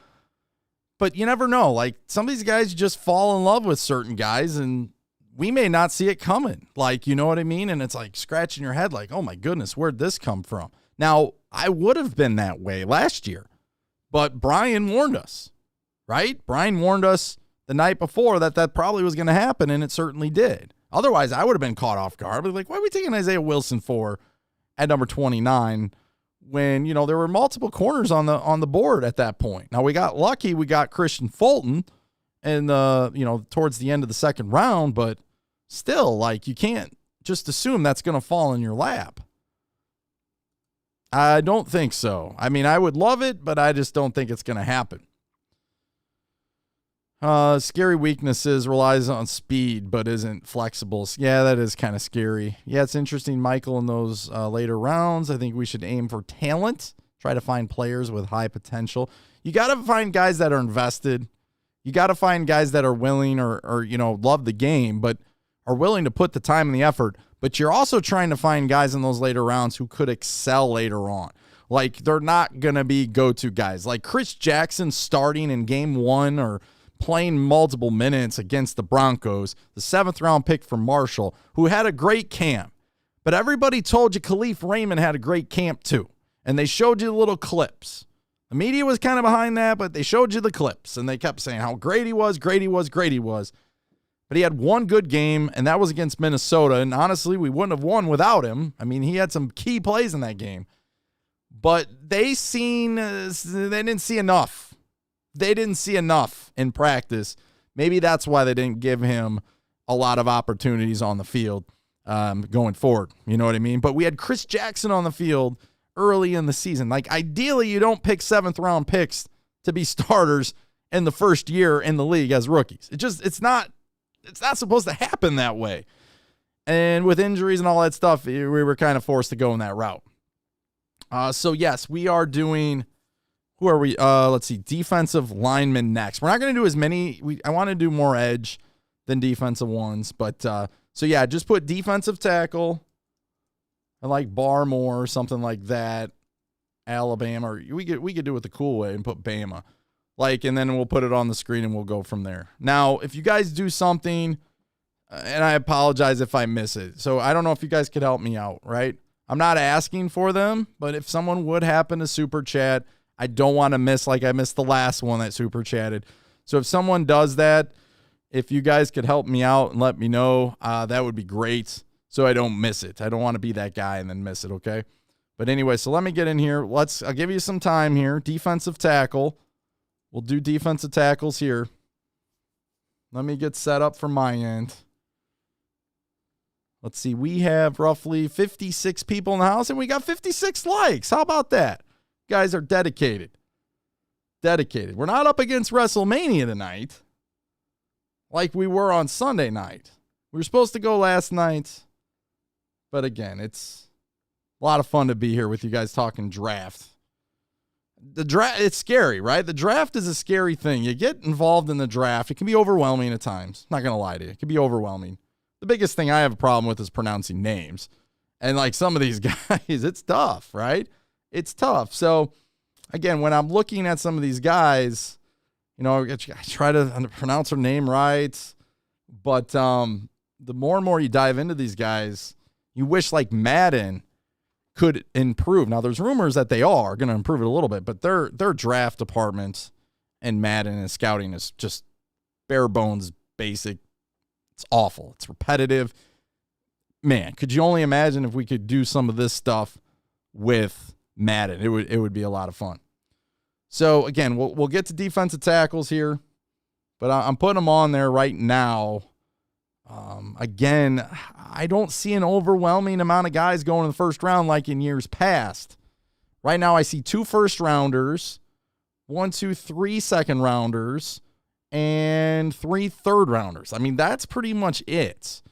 A: but you never know. Like, some of these guys just fall in love with certain guys, and we may not see it coming. Like, you know what I mean? And it's like scratching your head like, oh my goodness, where'd this come from? Now, I would have been that way last year, but Brian warned us, right? Brian warned us the night before that probably was going to happen, and it certainly did. Otherwise, I would have been caught off guard. But like, why are we taking Isaiah Wilson for at number 29 when, you know, there were multiple corners on the board at that point? Now, we got lucky. We got Christian Fulton and towards the end of the second round, but still, like, you can't just assume that's going to fall in your lap. I don't think so. I mean, I would love it, but I just don't think it's going to happen. Scary weaknesses, relies on speed, but isn't flexible. Yeah, that is kind of scary. Yeah, it's interesting, Michael, in those later rounds. I think we should aim for talent, try to find players with high potential. You got to find guys that are invested. You got to find guys that are willing or love the game, but are willing to put the time and the effort. But you're also trying to find guys in those later rounds who could excel later on. Like, they're not going to be go-to guys. Like Chris Jackson starting in game one or playing multiple minutes against the Broncos, the 7th-round pick from Marshall, who had a great camp. But everybody told you Khalif Raymond had a great camp too, and they showed you the little clips. The media was kind of behind that, but they showed you the clips, and they kept saying how great he was, great he was, great he was. But he had one good game, and that was against Minnesota, and honestly, we wouldn't have won without him. I mean, he had some key plays in that game. But they didn't see enough. They didn't see enough in practice. Maybe that's why they didn't give him a lot of opportunities on the field going forward. You know what I mean? But we had Chris Jackson on the field early in the season. Like, ideally, you don't pick 7th-round picks to be starters in the first year in the league as rookies. It's not supposed to happen that way. And with injuries and all that stuff, we were kind of forced to go in that route. So, yes, we are doing... Who are we? Let's see. Defensive linemen next. We're not going to do as many. I want to do more edge than defensive ones. But, so yeah, just put defensive tackle. I like Barmore or something like that. Alabama. Or we could do it the cool way and put Bama. And then we'll put it on the screen and we'll go from there. Now, if you guys do something, and I apologize if I miss it. So I don't know if you guys could help me out, right? I'm not asking for them, but if someone would happen to super chat, I don't want to miss like I missed the last one that super chatted. So if someone does that, if you guys could help me out and let me know, that would be great so I don't miss it. I don't want to be that guy and then miss it, okay? But anyway, so let me get in here. I'll give you some time here. Defensive tackle. We'll do defensive tackles here. Let me get set up from my end. Let's see. We have roughly 56 people in the house, and we got 56 likes. How about that? Guys are dedicated. We're not up against WrestleMania tonight like we were on Sunday night. We were supposed to go last night, but again, it's a lot of fun to be here with you guys talking draft. The draft, it's scary, right? The draft is a scary thing. You get involved in the draft. It can be overwhelming at times. Not going to lie to you. It can be overwhelming. The biggest thing I have a problem with is pronouncing names. And like some of these guys, it's tough, right? It's tough. So, again, when I'm looking at some of these guys, I try to pronounce their name right. But the more and more you dive into these guys, you wish like Madden could improve. Now, there's rumors that they are going to improve it a little bit, but their draft department and Madden and scouting is just bare bones basic. It's awful. It's repetitive. Man, could you only imagine if we could do some of this stuff with Madden? It would be a lot of fun. So again, we'll get to defensive tackles here, but I'm putting them on there right now. Again, I don't see an overwhelming amount of guys going in the first round like in years past. Right now, I see 2 first rounders, 1, 2, 3 second rounders, and 3 third rounders. I mean, that's pretty much it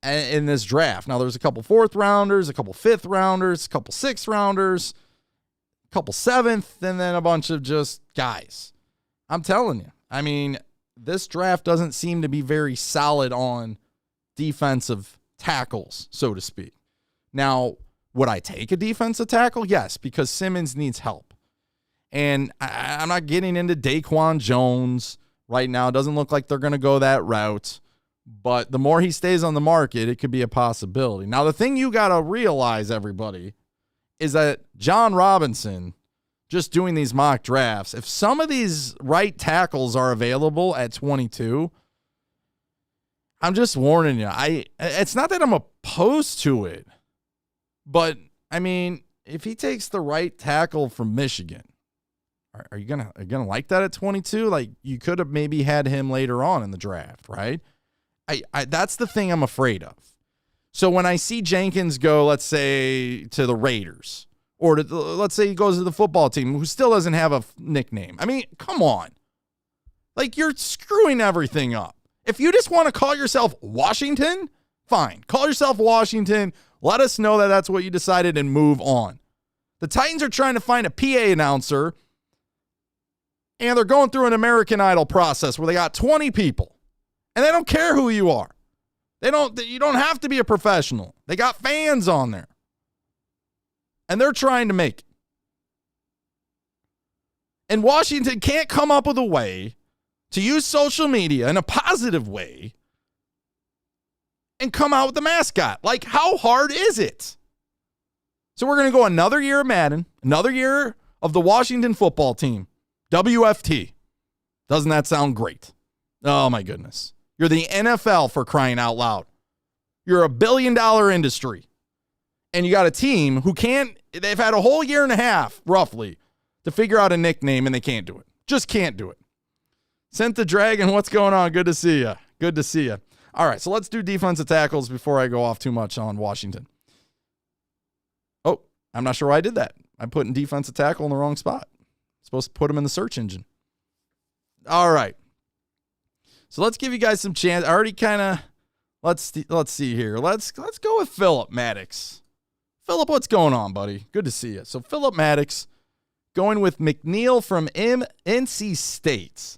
A: in this draft. Now, there's a couple 4th rounders, a couple 5th rounders, a couple 6th rounders, a couple 7th, and then a bunch of just guys. I'm telling you. I mean, this draft doesn't seem to be very solid on defensive tackles, so to speak. Now, would I take a defensive tackle? Yes, because Simmons needs help. And I'm not getting into Daquan Jones right now. It doesn't look like they're going to go that route. But the more he stays on the market, it could be a possibility. Now, the thing you got to realize, everybody, is that John Robinson, just doing these mock drafts, if some of these right tackles are available at 22, I'm just warning you. It's not that I'm opposed to it, but I mean, if he takes the right tackle from Michigan, are you gonna like that at 22? Like, you could have maybe had him later on in the draft, right? That's the thing I'm afraid of. So when I see Jenkins go, let's say, to the Raiders, or let's say he goes to the football team, who still doesn't have a nickname. I mean, come on. Like, you're screwing everything up. If you just want to call yourself Washington, fine. Call yourself Washington. Let us know that that's what you decided and move on. The Titans are trying to find a PA announcer, and they're going through an American Idol process where they got 20 people, and they don't care who you are. You don't have to be a professional. They got fans on there, and they're trying to make it. And Washington can't come up with a way to use social media in a positive way and come out with the mascot. Like, how hard is it? So we're going to go another year of Madden, another year of the Washington football team, WFT. Doesn't that sound great? Oh, my goodness. You're the NFL, for crying out loud. You're $1 billion industry. And you got a team who they've had a whole year and a half, roughly, to figure out a nickname, and they can't do it. Just can't do it. Sent the Dragon, what's going on? Good to see you. Good to see you. All right, so let's do defensive tackles before I go off too much on Washington. Oh, I'm not sure why I did that. I'm putting defensive tackle in the wrong spot. I'm supposed to put him in the search engine. All right. So let's give you guys some chance. I already kind of, let's see here. Let's go with Philip Maddox. Philip, what's going on, buddy? Good to see you. So Philip Maddox going with McNeill from NC State.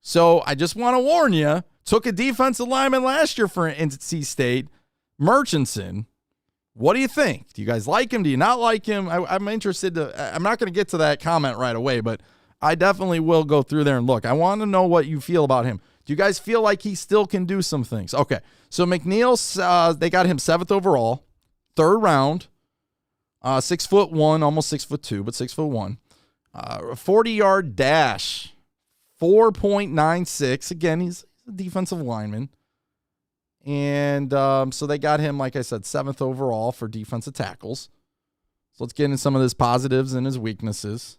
A: So I just want to warn you, took a defensive lineman last year for NC State, Murchison. What do you think? Do you guys like him? Do you not like him? I'm interested I'm not going to get to that comment right away, but I definitely will go through there and look. I want to know what you feel about him. Do you guys feel like he still can do some things? Okay, so McNeil, they got him 7th overall, 3rd round, 6'1", almost 6'2", but 6'1", 40-yard dash, 4.96. Again, he's a defensive lineman. And so they got him, like I said, 7th overall for defensive tackles. So let's get into some of his positives and his weaknesses.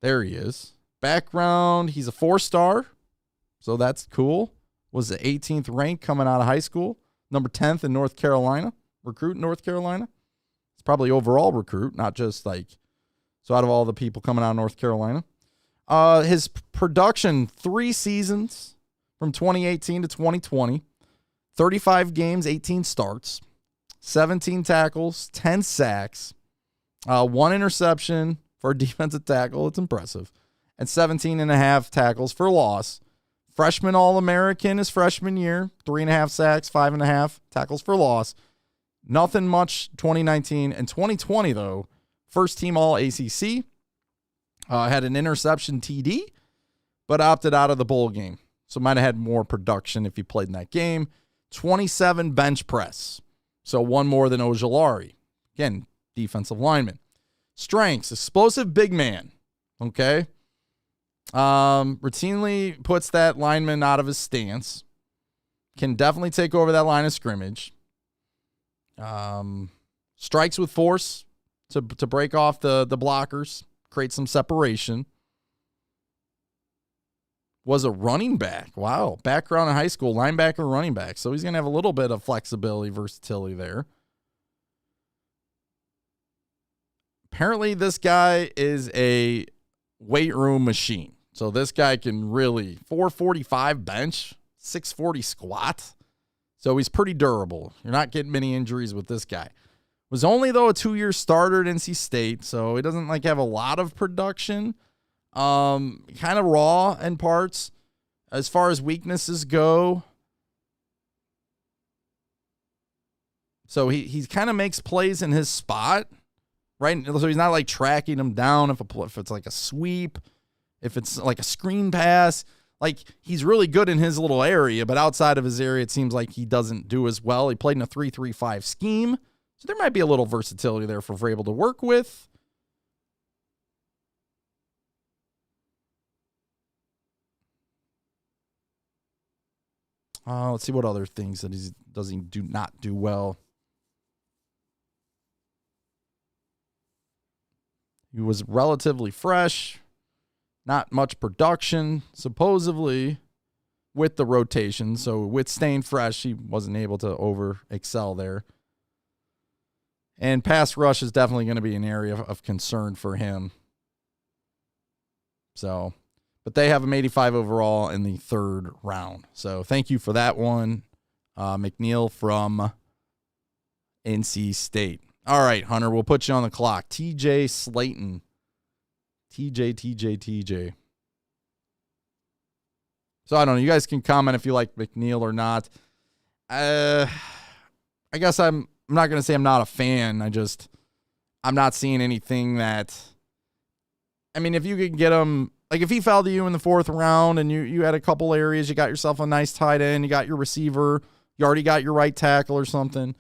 A: There he is. Background, he's a 4-star. So that's cool. Was the 18th rank coming out of high school. Number 10th in North Carolina. Recruit in North Carolina. It's probably overall recruit, not just like, so out of all the people coming out of North Carolina. His production, 3 seasons from 2018 to 2020. 35 games, 18 starts. 17 tackles, 10 sacks. 1 interception for a defensive tackle. It's impressive. And 17.5 tackles for loss. Freshman All-American his freshman year. 3.5 sacks, 5.5 tackles for loss. Nothing much 2019. And 2020, though, first team All-ACC. Had an interception TD. but opted out of the bowl game. So might have had more production if he played in that game. 27 bench press. So one more than Ojulari. Again, defensive lineman. Strengths, explosive big man. Okay. Routinely puts that lineman out of his stance. Can definitely take over that line of scrimmage. Strikes with force to break off the blockers, create some separation. Was a running back. Wow. Background in high school, linebacker, running back. So he's going to have a little bit of flexibility, versatility there. Apparently this guy is a weight room machine. So this guy can really 445 bench, 640 squat. So he's pretty durable. You're not getting many injuries with this guy. Was only, though, a 2-year starter at NC State, so he doesn't have a lot of production. Kind of raw in parts. As far as weaknesses go, so he kind of makes plays in his spot, right? So he's not tracking him down if it's like a sweep, if it's like a screen pass. He's really good in his little area, but outside of his area, it seems like he doesn't do as well. He played in a 3-3-5 scheme, so there might be a little versatility there for able to work with. Let's see what other things that he do not do well. He was relatively fresh, not much production, supposedly, with the rotation. So with staying fresh, he wasn't able to excel there. And pass rush is definitely going to be an area of concern for him. So, but they have him 85 overall in the 3rd round. So thank you for that one, McNeill from NC State. All right, Hunter, we'll put you on the clock. TJ Slaton. TJ. So I don't know. You guys can comment if you like McNeill or not. I guess I'm not going to say I'm not a fan. I'm not seeing anything that, if you could get him, if he fell to you in the 4th round and you had a couple areas, you got yourself a nice tight end, you got your receiver, you already got your right tackle or something.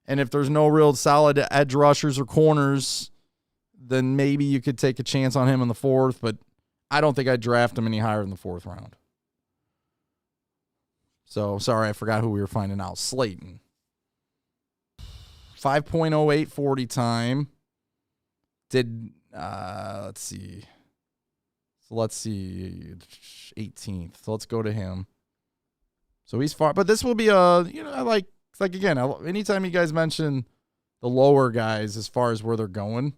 A: And if there's no real solid edge rushers or corners, then maybe you could take a chance on him in the 4th, but I don't think I'd draft him any higher than the 4th round. So, sorry, I forgot who we were finding out. Slaton. 5.08 40 time. Let's see. So, let's see. 18th. So, let's go to him. So, he's far. But this will be again, anytime you guys mention the lower guys as far as where they're going,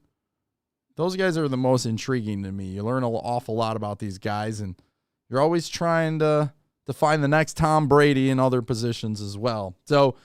A: those guys are the most intriguing to me. You learn an awful lot about these guys, and you're always trying to find the next Tom Brady in other positions as well. So,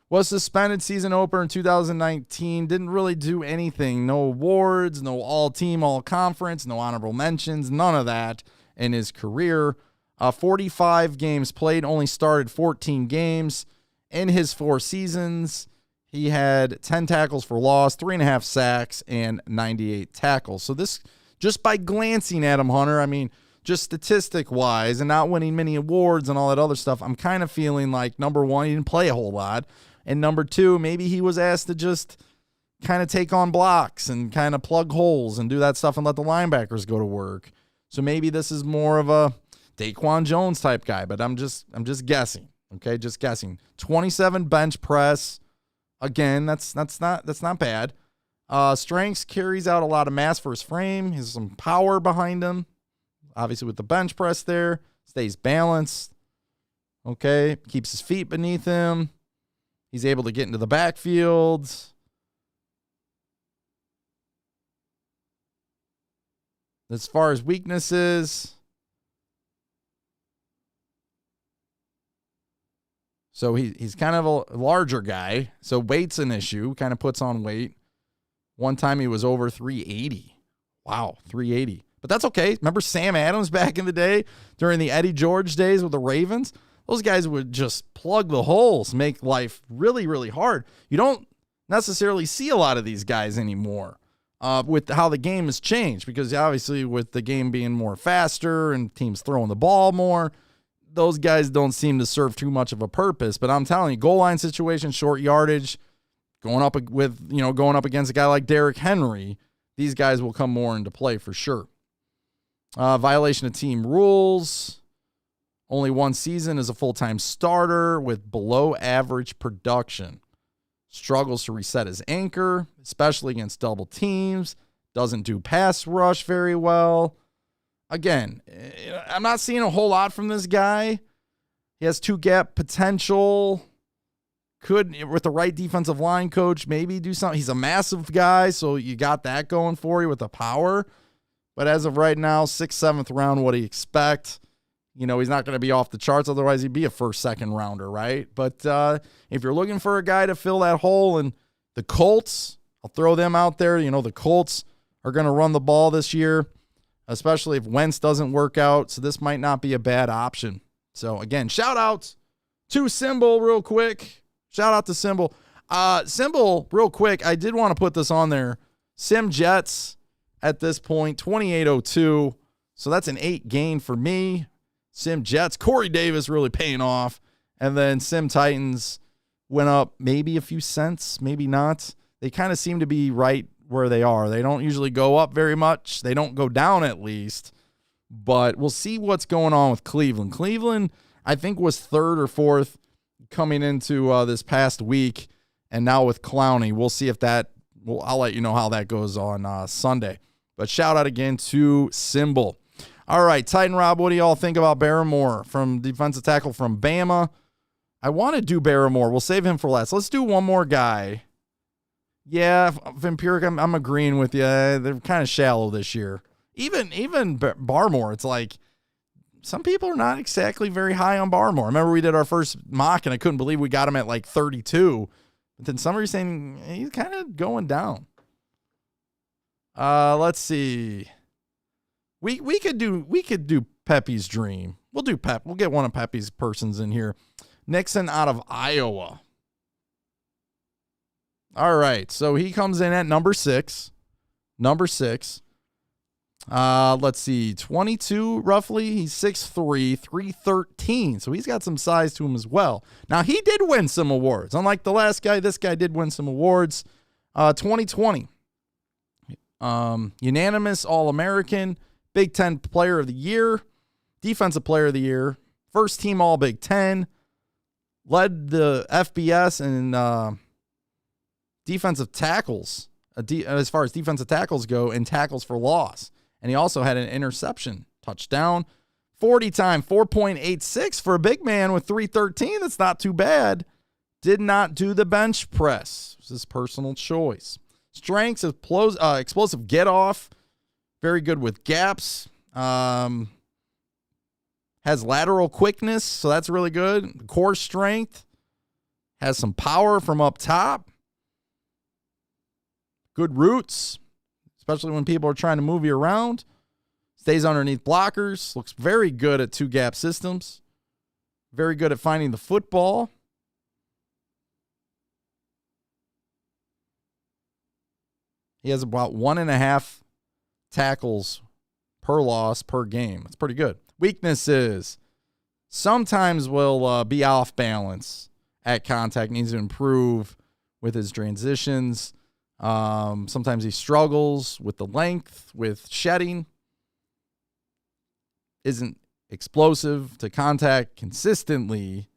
A: was suspended season opener in 2019. Didn't really do anything. No awards, no all-team, all-conference, no honorable mentions, none of that in his career. 45 games played, only started 14 games. In his 4 seasons, he had 10 tackles for loss, 3.5 sacks, and 98 tackles. So this, just by glancing at him, Hunter, just statistic-wise and not winning many awards and all that other stuff, I'm kind of feeling like, number one, he didn't play a whole lot. And number two, maybe he was asked to just kind of take on blocks and kind of plug holes and do that stuff and let the linebackers go to work. So maybe this is more of a Daquan Jones type guy, but I'm just guessing. Okay, just guessing. 27 bench press. Again, that's not bad. Strengths, carries out a lot of mass for his frame. He has some power behind him. Obviously with the bench press there. Stays balanced. Okay, keeps his feet beneath him. He's able to get into the backfield. As far as weaknesses, so he's kind of a larger guy. So weight's an issue, kind of puts on weight. One time he was over 380. Wow, 380. But that's okay. Remember Sam Adams back in the day during the Eddie George days with the Ravens? Those guys would just plug the holes, make life really, really hard. You don't necessarily see a lot of these guys anymore. with how the game has changed, because obviously with the game being more faster and teams throwing the ball more, those guys don't seem to serve too much of a purpose. But I'm telling you, goal line situation, short yardage, going up against a guy like Derrick Henry, these guys will come more into play for sure. Violation of team rules. Only one season as a full-time starter with below average production. Struggles to reset his anchor, especially against double teams. Doesn't do pass rush very well. Again, I'm not seeing a whole lot from this guy. He has 2-gap potential. Could, with the right defensive line coach, maybe do something. He's a massive guy, so you got that going for you with the power. But as of right now, 6th, 7th round, what do you expect? He's not going to be off the charts. Otherwise, he'd be a first, second rounder, right? But if you're looking for a guy to fill that hole, and the Colts, I'll throw them out there. The Colts are going to run the ball this year, especially if Wentz doesn't work out. So this might not be a bad option. So, again, shout out to Symbol real quick. Shout out to Symbol. Symbol, real quick, I did want to put this on there. Sim Jets at this point, 2802. So that's an 8 gain for me. Sim Jets, Corey Davis really paying off. And then Sim Titans went up maybe a few cents, maybe not. They kind of seem to be right where they are. They don't usually go up very much. They don't go down at least. But we'll see what's going on with Cleveland. Cleveland, I think, was 3rd or 4th coming into this past week. And now with Clowney, we'll see if that, I'll let you know how that goes on Sunday. But shout out again to Symbol. All right, Titan Rob, what do y'all think about Barrymore from defensive tackle from Bama? I want to do Barrymore. We'll save him for last. Let's do one more guy. Yeah, Vampiric, I'm agreeing with you. They're kind of shallow this year. Even Barmore, it's like some people are not exactly very high on Barmore. Remember we did our first mock, and I couldn't believe we got him at like 32. But then somebody's saying he's kind of going down. Let's see. We could do Pepe's dream. We'll do Pep. We'll get one of Pepe's persons in here. Nixon out of Iowa. All right, so he comes in at number 6. Let's see, 22 roughly. He's 6'3", 313. So he's got some size to him as well. Now, he did win some awards. Unlike the last guy, this guy did win some awards. 2020. Unanimous All-American. Big Ten Player of the Year. Defensive Player of the Year. First team All-Big Ten. Led the FBS in defensive tackles, as far as defensive tackles go, and tackles for loss. And he also had an interception touchdown. 40 time, 4.86 for a big man with 313. That's not too bad. Did not do the bench press. It was his personal choice. Strengths, explosive get off. Very good with gaps. Has lateral quickness, so that's really good. Core strength. Has some power from up top. Good roots, especially when people are trying to move you around. Stays underneath blockers. Looks very good at 2-gap systems. Very good at finding the football. He has about 1.5 tackles per loss per game. That's pretty good. Weaknesses. Sometimes will be off balance at contact. Needs to improve with his transitions. Sometimes he struggles with the length, with shedding. Isn't explosive to contact consistently.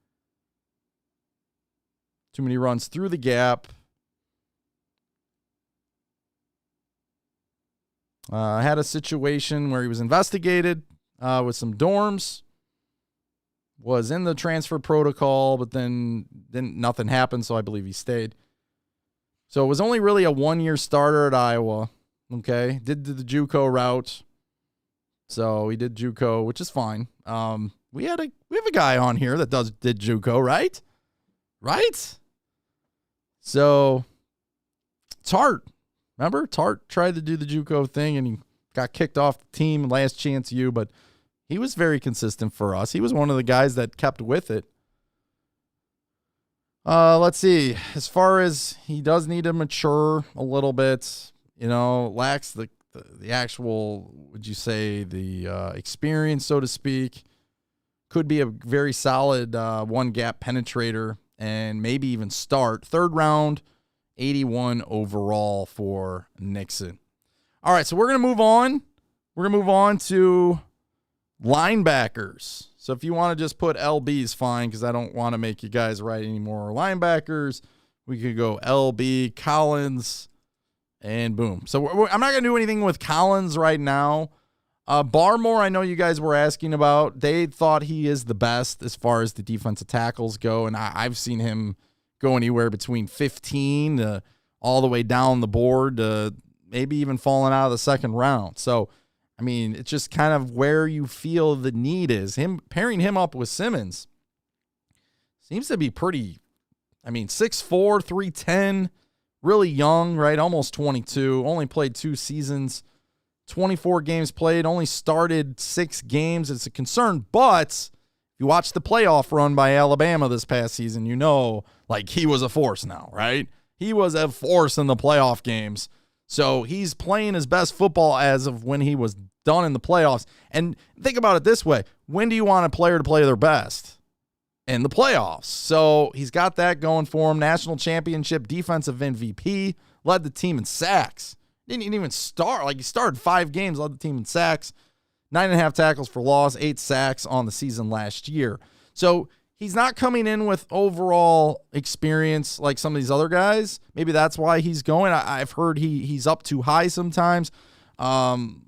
A: Too many runs through the gap. Had a situation where he was investigated with some dorms. Was in the transfer protocol, but then nothing happened, so I believe he stayed. So it was only really a 1-year starter at Iowa. Okay, did the JUCO route. So he did JUCO, which is fine. We have a guy on here that did JUCO, right? Right? So Tart, remember? Tart tried to do the JUCO thing and he got kicked off the team. Last chance you, but he was very consistent for us. He was one of the guys that kept with it. Let's see. As far as he does need to mature a little bit, lacks the actual, would you say, the experience, so to speak. Could be a very solid one-gap penetrator and maybe even start. Third round, 81 overall for Nixon. All right, so we're going to move on. We're going to move on to linebackers. So if you want to just put LBs, fine, because I don't want to make you guys write any more linebackers. We could go LB, Collins, and boom. So I'm not going to do anything with Collins right now. Barmore, I know you guys were asking about. They thought he is the best as far as the defensive tackles go, and I've seen him go anywhere between 15 to all the way down the board to maybe even falling out of the second round. So, I mean, it's just kind of where you feel the need is. Pairing him up with Simmons seems to be pretty, 6'4", 310, really young, right? Almost 22, only played 2 seasons. 24 games played, only started 6 games. It's a concern, but if you watch the playoff run by Alabama this past season, he was a force now, right? He was a force in the playoff games. So he's playing his best football as of when he was done in the playoffs. And think about it this way. When do you want a player to play their best? In the playoffs. So he's got that going for him. National championship, defensive MVP, led the team in sacks. Didn't even start. He started 5 games, led the team in sacks, 9.5 tackles for loss, 8 sacks on the season last year. So he's not coming in with overall experience like some of these other guys. Maybe that's why he's going. I've heard he's up too high sometimes. When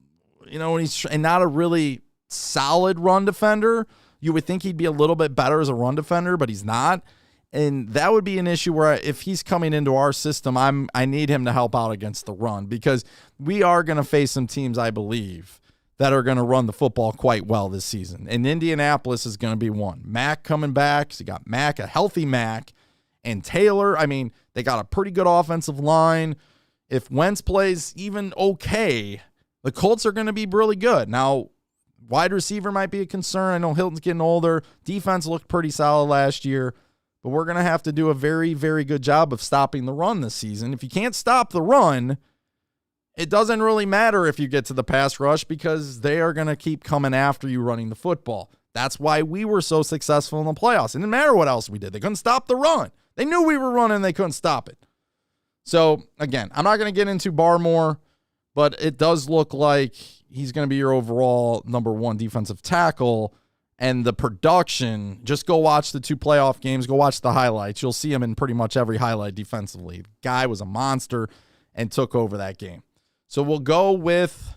A: he's not a really solid run defender. You would think he'd be a little bit better as a run defender, but he's not. And that would be an issue where if he's coming into our system, I need him to help out against the run, because we are going to face some teams, I believe, that are going to run the football quite well this season. And Indianapolis is going to be one. Mack coming back. So you got Mack, a healthy Mack, and Taylor. They got a pretty good offensive line. If Wentz plays even okay, the Colts are going to be really good. Now, wide receiver might be a concern. I know Hilton's getting older. Defense looked pretty solid last year. But we're going to have to do a very, very good job of stopping the run this season. If you can't stop the run, it doesn't really matter if you get to the pass rush, because they are going to keep coming after you running the football. That's why we were so successful in the playoffs. It didn't matter what else we did. They couldn't stop the run. They knew we were running. They couldn't stop it. So, again, I'm not going to get into Barmore, but it does look like he's going to be your overall number 1 defensive tackle. And the production, just go watch the 2 playoff games. Go watch the highlights. You'll see him in pretty much every highlight defensively. The guy was a monster and took over that game. So we'll go with,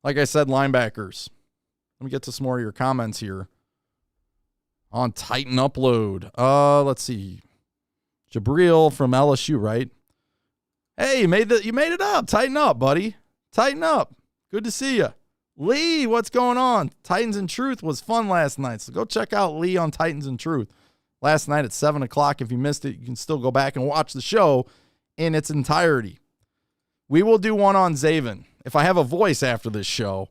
A: like I said, linebackers. Let me get to some more of your comments here on Titan Upload. Let's see. Jabril from LSU, right? Hey, you made it up. Tighten up, buddy. Tighten up. Good to see you. Lee, what's going on? Titans and Truth was fun last night. So go check out Lee on Titans and Truth. Last night at 7 o'clock. If you missed it, you can still go back and watch the show in its entirety. We will do one on Zaven if I have a voice after this show.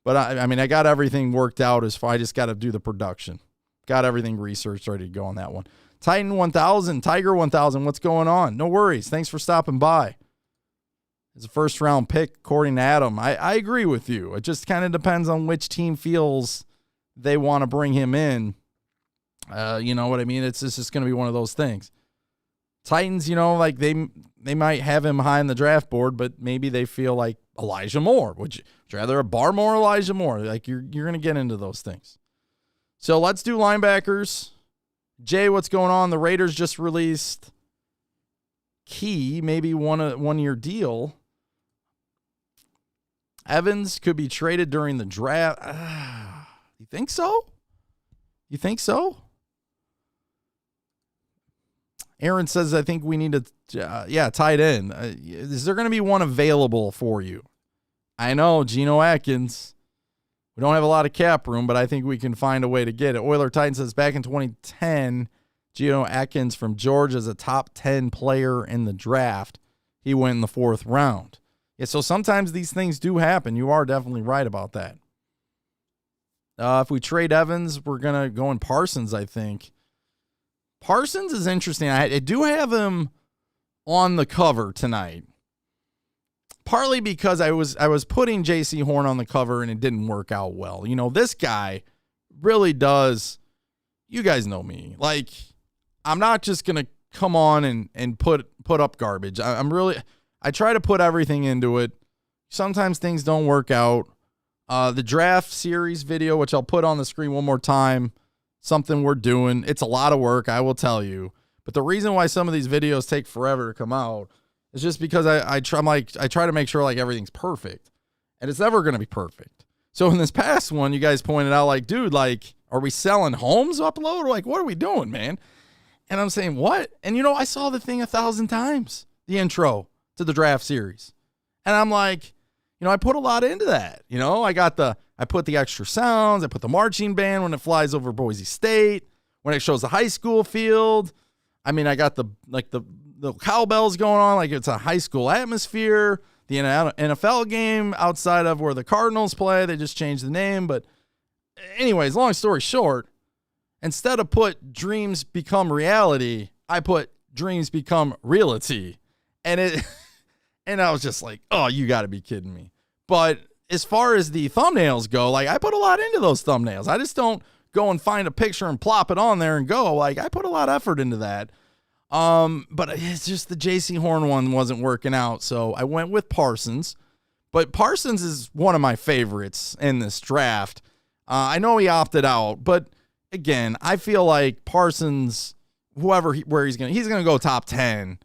A: But I got everything worked out as far. I just got to do the production. Got everything researched, ready to go on that one. Titan 1000, Tiger 1000, what's going on? No worries. Thanks for stopping by. It's a first-round pick, according to Adam. I agree with you. It just kind of depends on which team feels they want to bring him in. You know what I mean? It's just going to be one of those things. Titans, they might have him high in the draft board, but maybe they feel like Elijah Moore. Would you rather a Barmore or Elijah Moore? You're going to get into those things. So let's do linebackers. Jay, what's going on? The Raiders just released Key, maybe one-year deal. Evans could be traded during the draft. You think so? Aaron says, I think we need to, tight end. Is there going to be one available for you? I know, Geno Atkins. We don't have a lot of cap room, but I think we can find a way to get it. Oiler Titan says, back in 2010, Geno Atkins from Georgia is a top 10 player in the draft. He went in the 4th round. Yeah, so sometimes these things do happen. You are definitely right about that. If we trade Evans, we're going to go in Parsons, I think. Parsons is interesting. I do have him on the cover tonight. partly because I was putting J.C. Horn on the cover and it didn't work out well. You know, this guy really does. You guys know me. Like, I'm not just going to come on and put up garbage. I try to put everything into it. Sometimes things don't work out. The draft series video, which I'll put on the screen one more time, something we're doing. It's a lot of work, I will tell you. But the reason why some of these videos take forever to come out is just because I try to make sure like everything's perfect. And it's never going to be perfect. So in this past one, you guys pointed out like, dude, like, are we selling homes upload? Like, what are we doing, man? And I'm saying, what? And, you know, I saw the thing 1,000 times, the intro to the draft series. And I'm like, you know, I put a lot into that. You know, I put the extra sounds. I put the marching band when it flies over Boise State, when it shows the high school field. I mean, I got the cowbells going on like it's a high school atmosphere. The NFL game outside of where the Cardinals play, they just changed the name. But anyways, long story short, instead of put dreams become reality, I put dreams become reality. And I was just like, oh, you got to be kidding me. But as far as the thumbnails go, like I put a lot into those thumbnails. I just don't go and find a picture and plop it on there and go. Like I put a lot of effort into that. But it's just the J.C. Horn one wasn't working out. So I went with Parsons. But Parsons is one of my favorites in this draft. I know he opted out, but again, I feel like Parsons, where he's going to go top 10.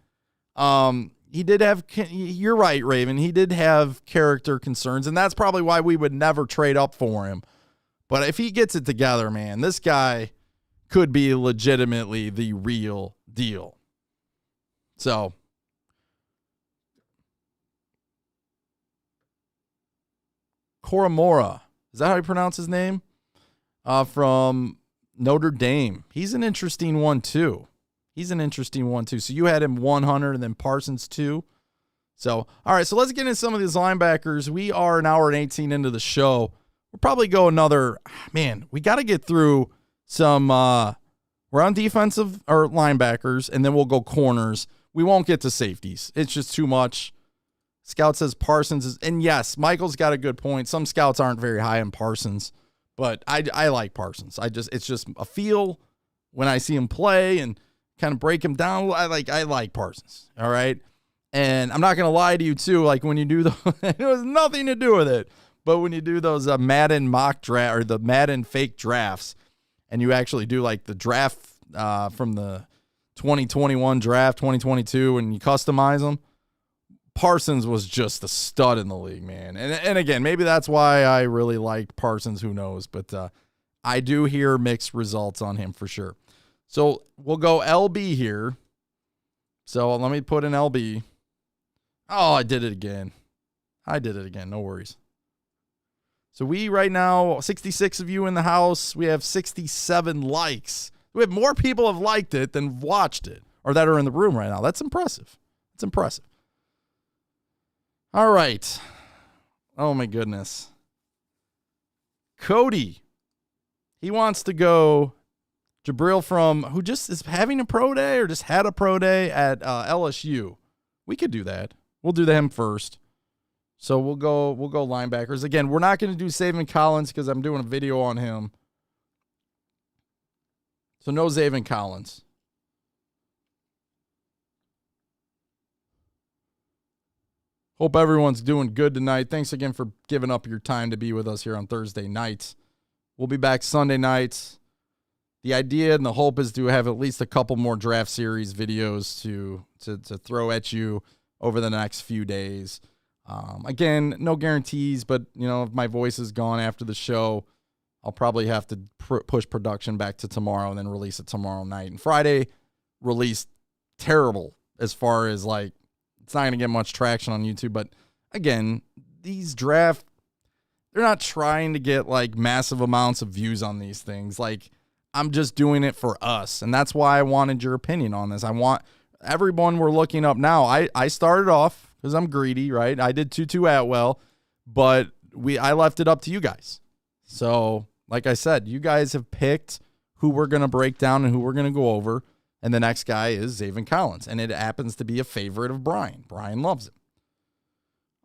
A: He did have, you're right, Raven. He did have character concerns, and that's probably why we would never trade up for him. But if he gets it together, man, this guy could be legitimately the real deal. So, Koromora, is that how you pronounce his name? From Notre Dame. He's an interesting one, too. So you had him 100 and then Parsons 2. So, all right, so let's get into some of these linebackers. We are an hour and 18 into the show. We'll probably go we got to get through some, we're on defensive or linebackers, and then we'll go corners. We won't get to safeties. It's just too much. Scout says Parsons is, and yes, Michael's got a good point. Some scouts aren't very high on Parsons, but I like Parsons. It's just a feel when I see him play and kind of break him down. I like Parsons. All right. And I'm not going to lie to you too. Like when you do it has nothing to do with it, but when you do those Madden mock draft or the Madden fake drafts, and you actually do like the draft from the 2021 draft, 2022, and you customize them, Parsons was just a stud in the league, man. And again, maybe that's why I really liked Parsons. Who knows? But I do hear mixed results on him for sure. So we'll go LB here. So let me put in LB. Oh, I did it again. No worries. So we right now, 66 of you in the house. We have 67 likes. We have more people have liked it than watched it or that are in the room right now. That's impressive. All right. Oh, my goodness. Cody. He wants to go Jabril who just is having a pro day or just had a pro day at LSU. We could do that. We'll do him first. So we'll go linebackers. Again, we're not going to do Zaven Collins because I'm doing a video on him. So no Zaven Collins. Hope everyone's doing good tonight. Thanks again for giving up your time to be with us here on Thursday nights. We'll be back Sunday nights. The idea and the hope is to have at least a couple more draft series videos to throw at you over the next few days. Again, no guarantees, but you know, if my voice is gone after the show, I'll probably have to push production back to tomorrow and then release it tomorrow night. And Friday release terrible as far as like it's not going to get much traction on YouTube. But again, these draft, they're not trying to get like massive amounts of views on these things. Like I'm just doing it for us. And that's why I wanted your opinion on this. I want everyone we're looking up now. I started off because I'm greedy, right? I did Tutu Atwell, but I left it up to you guys. So like I said, you guys have picked who we're going to break down and who we're going to go over. And the next guy is Zaven Collins. And it happens to be a favorite of Brian. Brian loves it.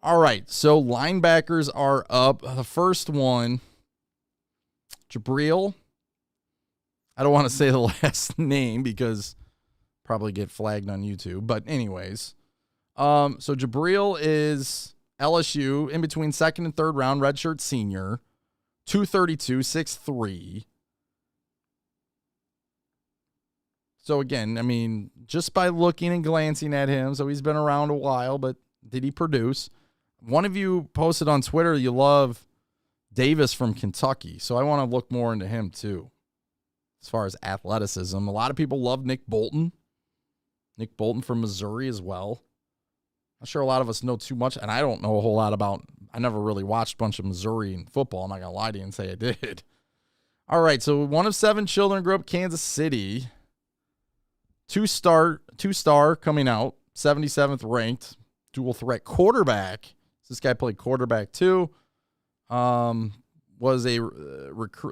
A: All right, so linebackers are up. The first one, Jabril. I don't want to say the last name because probably get flagged on YouTube. But anyways, so Jabril is LSU in between second and third round, redshirt senior, 232, 6'3". So again, I mean, just by looking and glancing at him, so he's been around a while, but did he produce? One of you posted on Twitter you love Davis from Kentucky, so I want to look more into him too. As far as athleticism, a lot of people love Nick Bolton. Nick Bolton from Missouri as well. I'm sure a lot of us know too much, and I don't know a whole lot about. I never really watched a bunch of Missouri football. I'm not gonna lie to you and say I did. All right, so one of 7 children grew up Kansas City. Two-star coming out, 77th ranked, dual threat quarterback. This guy played quarterback too. Was a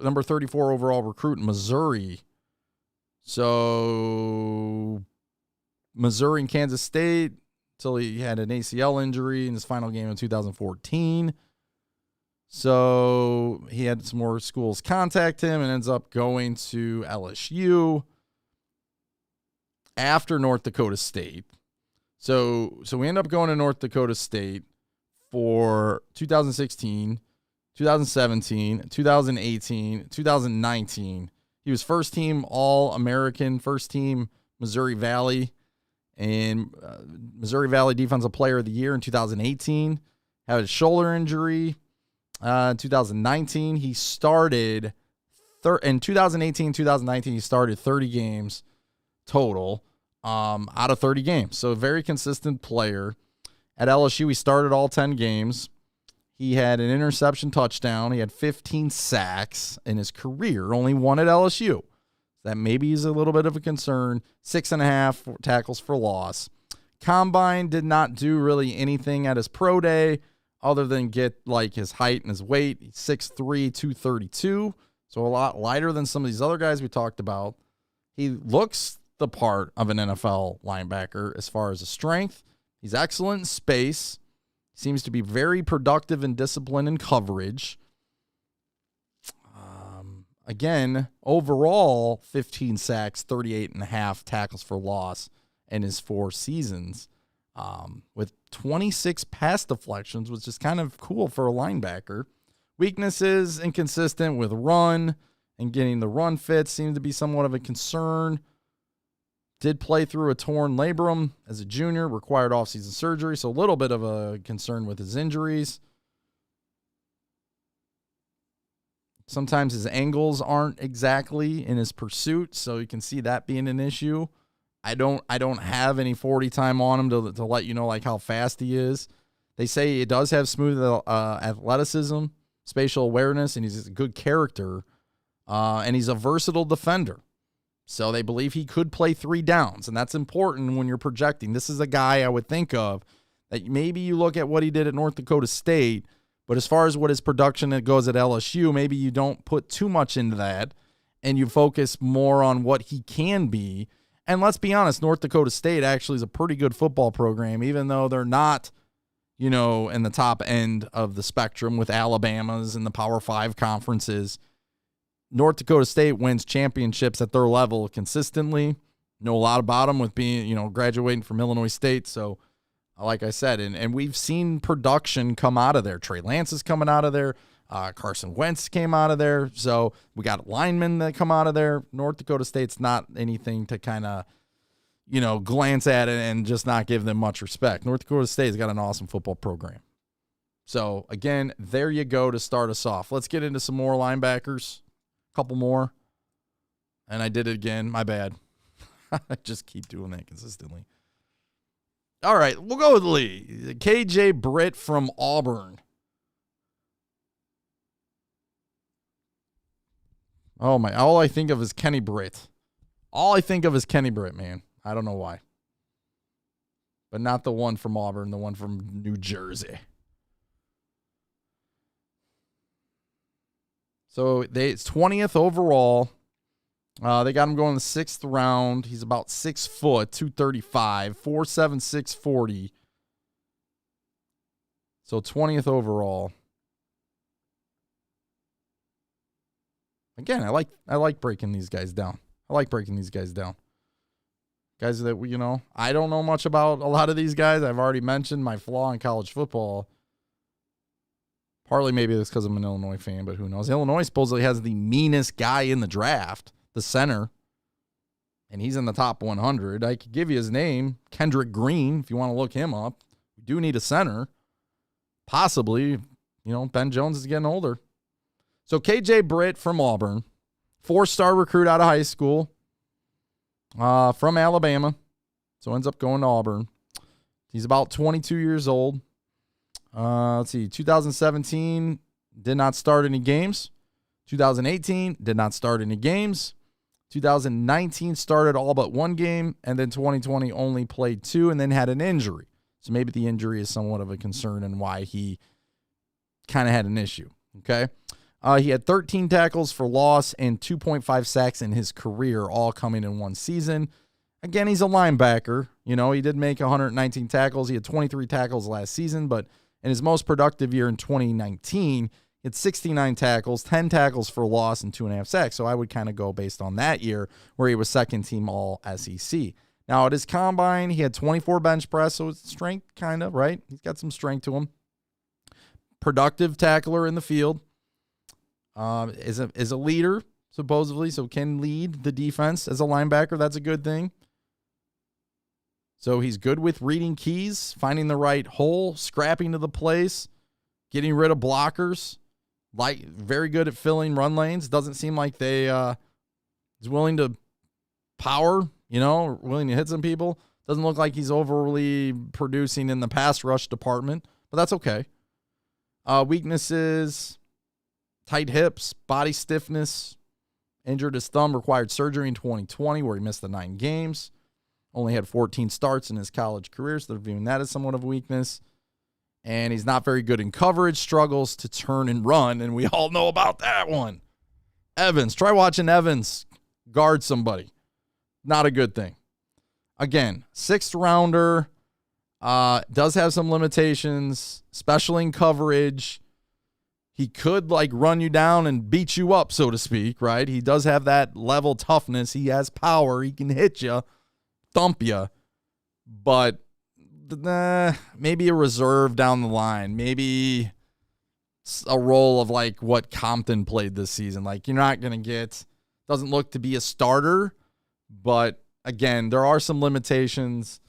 A: number 34 overall recruit in Missouri. So Missouri and Kansas State until he had an ACL injury in his final game in 2014. So he had some more schools contact him and ends up going to LSU after North Dakota State. So we end up going to North Dakota State for 2016, 2017, 2018, 2019. He was first team All-American, first team Missouri Valley, and Missouri Valley Defensive Player of the Year in 2018. Had a shoulder injury. In 2019, he started in 2018, 2019, he started 30 games total out of 30 games. So a very consistent player. At LSU, he started all 10 games. He had an interception touchdown. He had 15 sacks in his career, only one at LSU. That maybe is a little bit of a concern. 6.5 tackles for loss. Combine did not do really anything at his pro day other than get like his height and his weight. He's 6'3", 232. So a lot lighter than some of these other guys we talked about. He looks the part of an NFL linebacker as far as his strength. He's excellent in space. Seems to be very productive and disciplined in coverage. Again, overall, 15 sacks, 38.5 tackles for loss in his 4 seasons. With 26 pass deflections, which is kind of cool for a linebacker. Weaknesses, inconsistent with run and getting the run fit seemed to be somewhat of a concern. Did play through a torn labrum as a junior, required offseason surgery, so a little bit of a concern with his injuries. Sometimes his angles aren't exactly in his pursuit, so you can see that being an issue. I don't have any 40 time on him to let you know like how fast he is. They say he does have smooth athleticism, spatial awareness, and he's a good character, and he's a versatile defender. So they believe he could play 3 downs, and that's important when you're projecting. This is a guy I would think of that maybe you look at what he did at North Dakota State, but as far as what his production goes at LSU, maybe you don't put too much into that, and you focus more on what he can be. And let's be honest, North Dakota State actually is a pretty good football program, even though they're not, in the top end of the spectrum with Alabama's and the Power 5 conferences. North Dakota State wins championships at their level consistently. Know a lot about them with being, graduating from Illinois State. So, like I said, and we've seen production come out of there. Trey Lance is coming out of there. Carson Wentz came out of there. So we got linemen that come out of there. North Dakota State's not anything to kind of, glance at it and just not give them much respect. North Dakota State's got an awesome football program. So, again, there you go to start us off. Let's get into some more linebackers. Couple more, and I did it again. My bad. I just keep doing that consistently. All right, we'll go with Lee. KJ Britt from Auburn. Oh my! All I think of is Kenny Britt. All I think of is Kenny Britt, man. I don't know why, but not the one from Auburn, the one from New Jersey. So it's 20th overall. They got him going in the 6th round. He's about 6 foot, 235, 4'7", 640. So 20th overall. Again, I like breaking these guys down. Guys that I don't know much about a lot of these guys. I've already mentioned my flaw in college football. Partly maybe it's because I'm an Illinois fan, but who knows? Illinois supposedly has the meanest guy in the draft, the center, and he's in the top 100. I could give you his name, Kendrick Green, if you want to look him up. We do need a center. Possibly, Ben Jones is getting older. So KJ Britt from Auburn, 4-star recruit out of high school, from Alabama. So ends up going to Auburn. He's about 22 years old. Let's see, 2017, did not start any games. 2018, did not start any games. 2019 started all but one game, and then 2020 only played 2 and then had an injury. So maybe the injury is somewhat of a concern and why he kind of had an issue, okay? He had 13 tackles for loss and 2.5 sacks in his career, all coming in one season. Again, he's a linebacker. He did make 119 tackles. He had 23 tackles last season, but in his most productive year in 2019, he had 69 tackles, 10 tackles for loss, and 2.5 sacks. So I would kind of go based on that year where he was second team all SEC. Now, at his combine, he had 24 bench press, so it's strength kind of, right? He's got some strength to him. Productive tackler in the field. Is a leader, supposedly, so can lead the defense as a linebacker. That's a good thing. So he's good with reading keys, finding the right hole, scrapping to the place, getting rid of blockers. Very good at filling run lanes. Doesn't seem like he's willing to power, willing to hit some people. Doesn't look like he's overly producing in the pass rush department, but that's okay. Weaknesses: tight hips, body stiffness, injured his thumb, required surgery in 2020 where he missed the 9 games. Only had 14 starts in his college career, so they're viewing that as somewhat of a weakness. And he's not very good in coverage, struggles to turn and run, and we all know about that one. Evans, try watching Evans guard somebody. Not a good thing. Again, 6th rounder, does have some limitations, especially in coverage. He could run you down and beat you up, so to speak, right? He does have that level toughness. He has power. He can hit you, thump you, but maybe a reserve down the line. Maybe a role of what Compton played this season. You're not going to get, doesn't look to be a starter, but again, there are some limitations,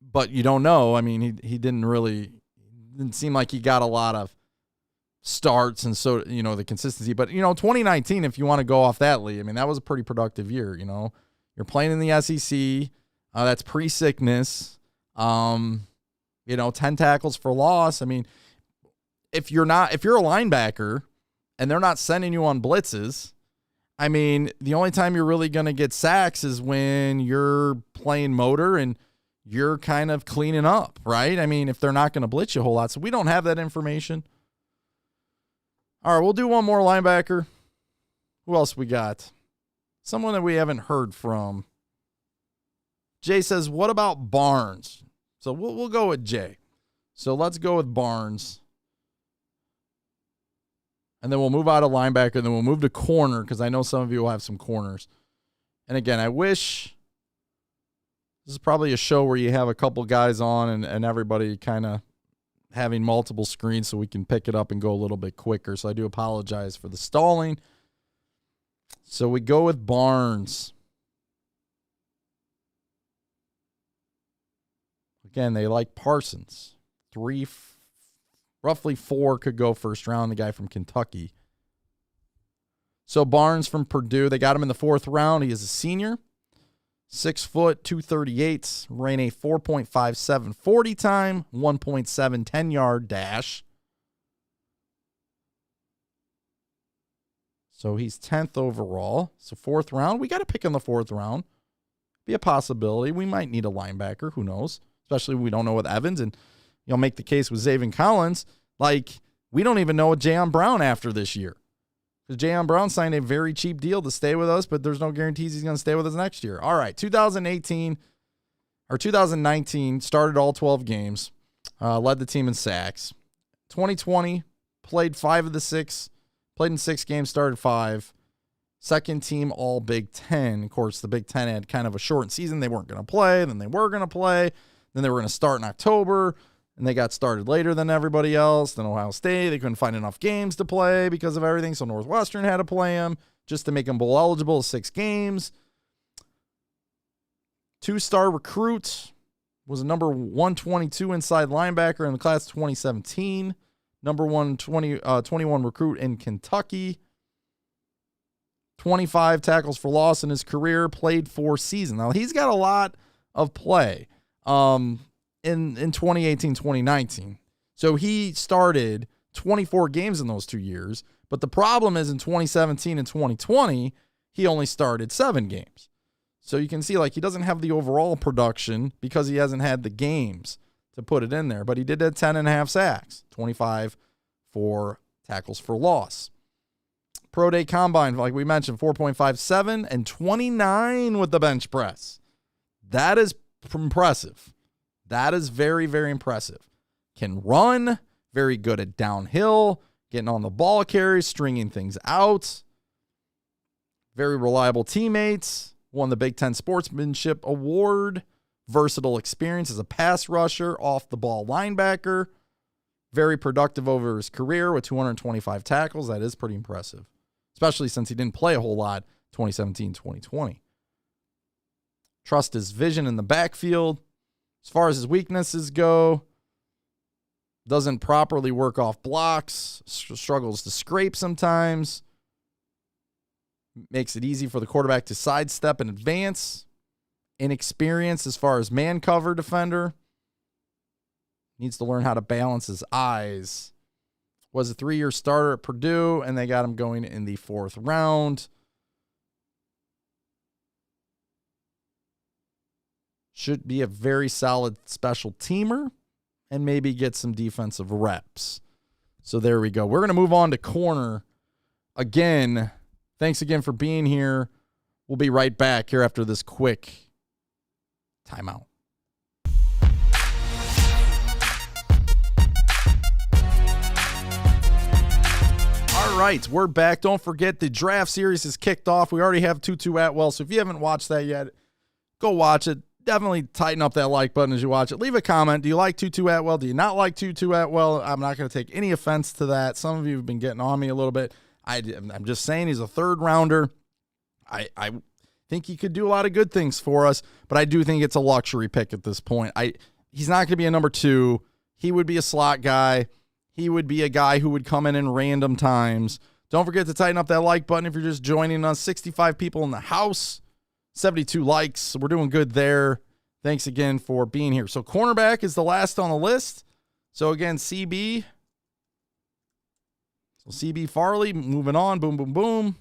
A: but you don't know. I mean, he didn't seem like he got a lot of starts and so, the consistency. But, 2019, if you want to go off that, Lee, I mean, that was a pretty productive year, You're playing in the SEC. That's pre-sickness. 10 tackles for loss. I mean, if you're a linebacker and they're not sending you on blitzes, I mean, the only time you're really going to get sacks is when you're playing motor and you're kind of cleaning up, right? I mean, if they're not going to blitz you a whole lot. So we don't have that information. All right, we'll do one more linebacker. Who else we got? Someone that we haven't heard from. Jay says, what about Barnes? So we'll go with Jay. So let's go with Barnes. And then we'll move out of linebacker, and then we'll move to corner because I know some of you will have some corners. And again, I wish this is probably a show where you have a couple guys on and everybody kind of having multiple screens so we can pick it up and go a little bit quicker. So I do apologize for the stalling. So we go with Barnes. Again, they like Parsons. Roughly 4 could go first round, the guy from Kentucky. So Barnes from Purdue, they got him in the 4th round. He is a senior. 6 foot, 238, ran a 4.57 40 time, 1.7 10-yard dash. So he's 10th overall. So 4th round. We got to pick in the 4th round. Be a possibility. We might need a linebacker. Who knows? Especially we don't know with Evans. And you'll make the case with Zaven Collins. We don't even know what Jayon Brown after this year. Because Jayon Brown signed a very cheap deal to stay with us, but there's no guarantees he's going to stay with us next year. All right, 2019 started all 12 games. Led the team in sacks. 2020, played in 6 games, started 5. Second team all Big Ten. Of course, the Big Ten had kind of a shortened season. They weren't going to play. Then they were going to play. Then they were going to start in October. And they got started later than everybody else. Then Ohio State, they couldn't find enough games to play because of everything. So Northwestern had to play them just to make them bowl eligible, 6 games. 2-star recruit. Was a number 122 inside linebacker in the class of 2017. Number 21 recruit in Kentucky. 25 tackles for loss in his career. Played 4 seasons. Now, he's got a lot of play in 2018, 2019. So he started 24 games in those 2 years. But the problem is in 2017 and 2020, he only started 7 games. So you can see, like, he doesn't have the overall production because he hasn't had the games to put it in there. But he did have 10.5 sacks, 25 for tackles for loss. Pro Day Combine, like we mentioned, 4.57 and 29 with the bench press. That is impressive. That is very, very impressive. Can run, very good at downhill, getting on the ball carries, stringing things out. Very reliable teammates. Won the Big Ten Sportsmanship Award. Versatile experience as a pass rusher, off-the-ball linebacker. Very productive over his career with 225 tackles. That is pretty impressive, especially since he didn't play a whole lot 2017, 2020. Trust his vision in the backfield. As far as his weaknesses go, doesn't properly work off blocks, struggles to scrape sometimes. Makes it easy for the quarterback to sidestep and advance. Inexperience as far as man cover defender. Needs to learn how to balance his eyes. Was a 3-year starter at Purdue, and they got him going in the 4th round. Should be a very solid special teamer and maybe get some defensive reps. So there we go. We're going to move on to corner. Again, thanks again for being here. We'll be right back here after this quick timeout. All right, we're back. Don't forget the draft series is kicked off. We already have Tutu Atwell, so if you haven't watched that yet, go watch it. Definitely tighten up that like button as you watch it. Leave a comment. Do you like Tutu Atwell? Do you not like Tutu Atwell? I'm not going to take any offense to that. Some of you have been getting on me a little bit. I'm just saying he's a 3rd rounder. I think he could do a lot of good things for us, but I do think it's a luxury pick at this point. He's not going to be a number 2. He would be a slot guy. He would be a guy who would come in random times. Don't forget to tighten up that like button if you're just joining us. 65 people in the house, 72 likes. So we're doing good there. Thanks again for being here. So cornerback is the last on the list. So again, CB. So CB Farley, moving on. Boom, boom, boom.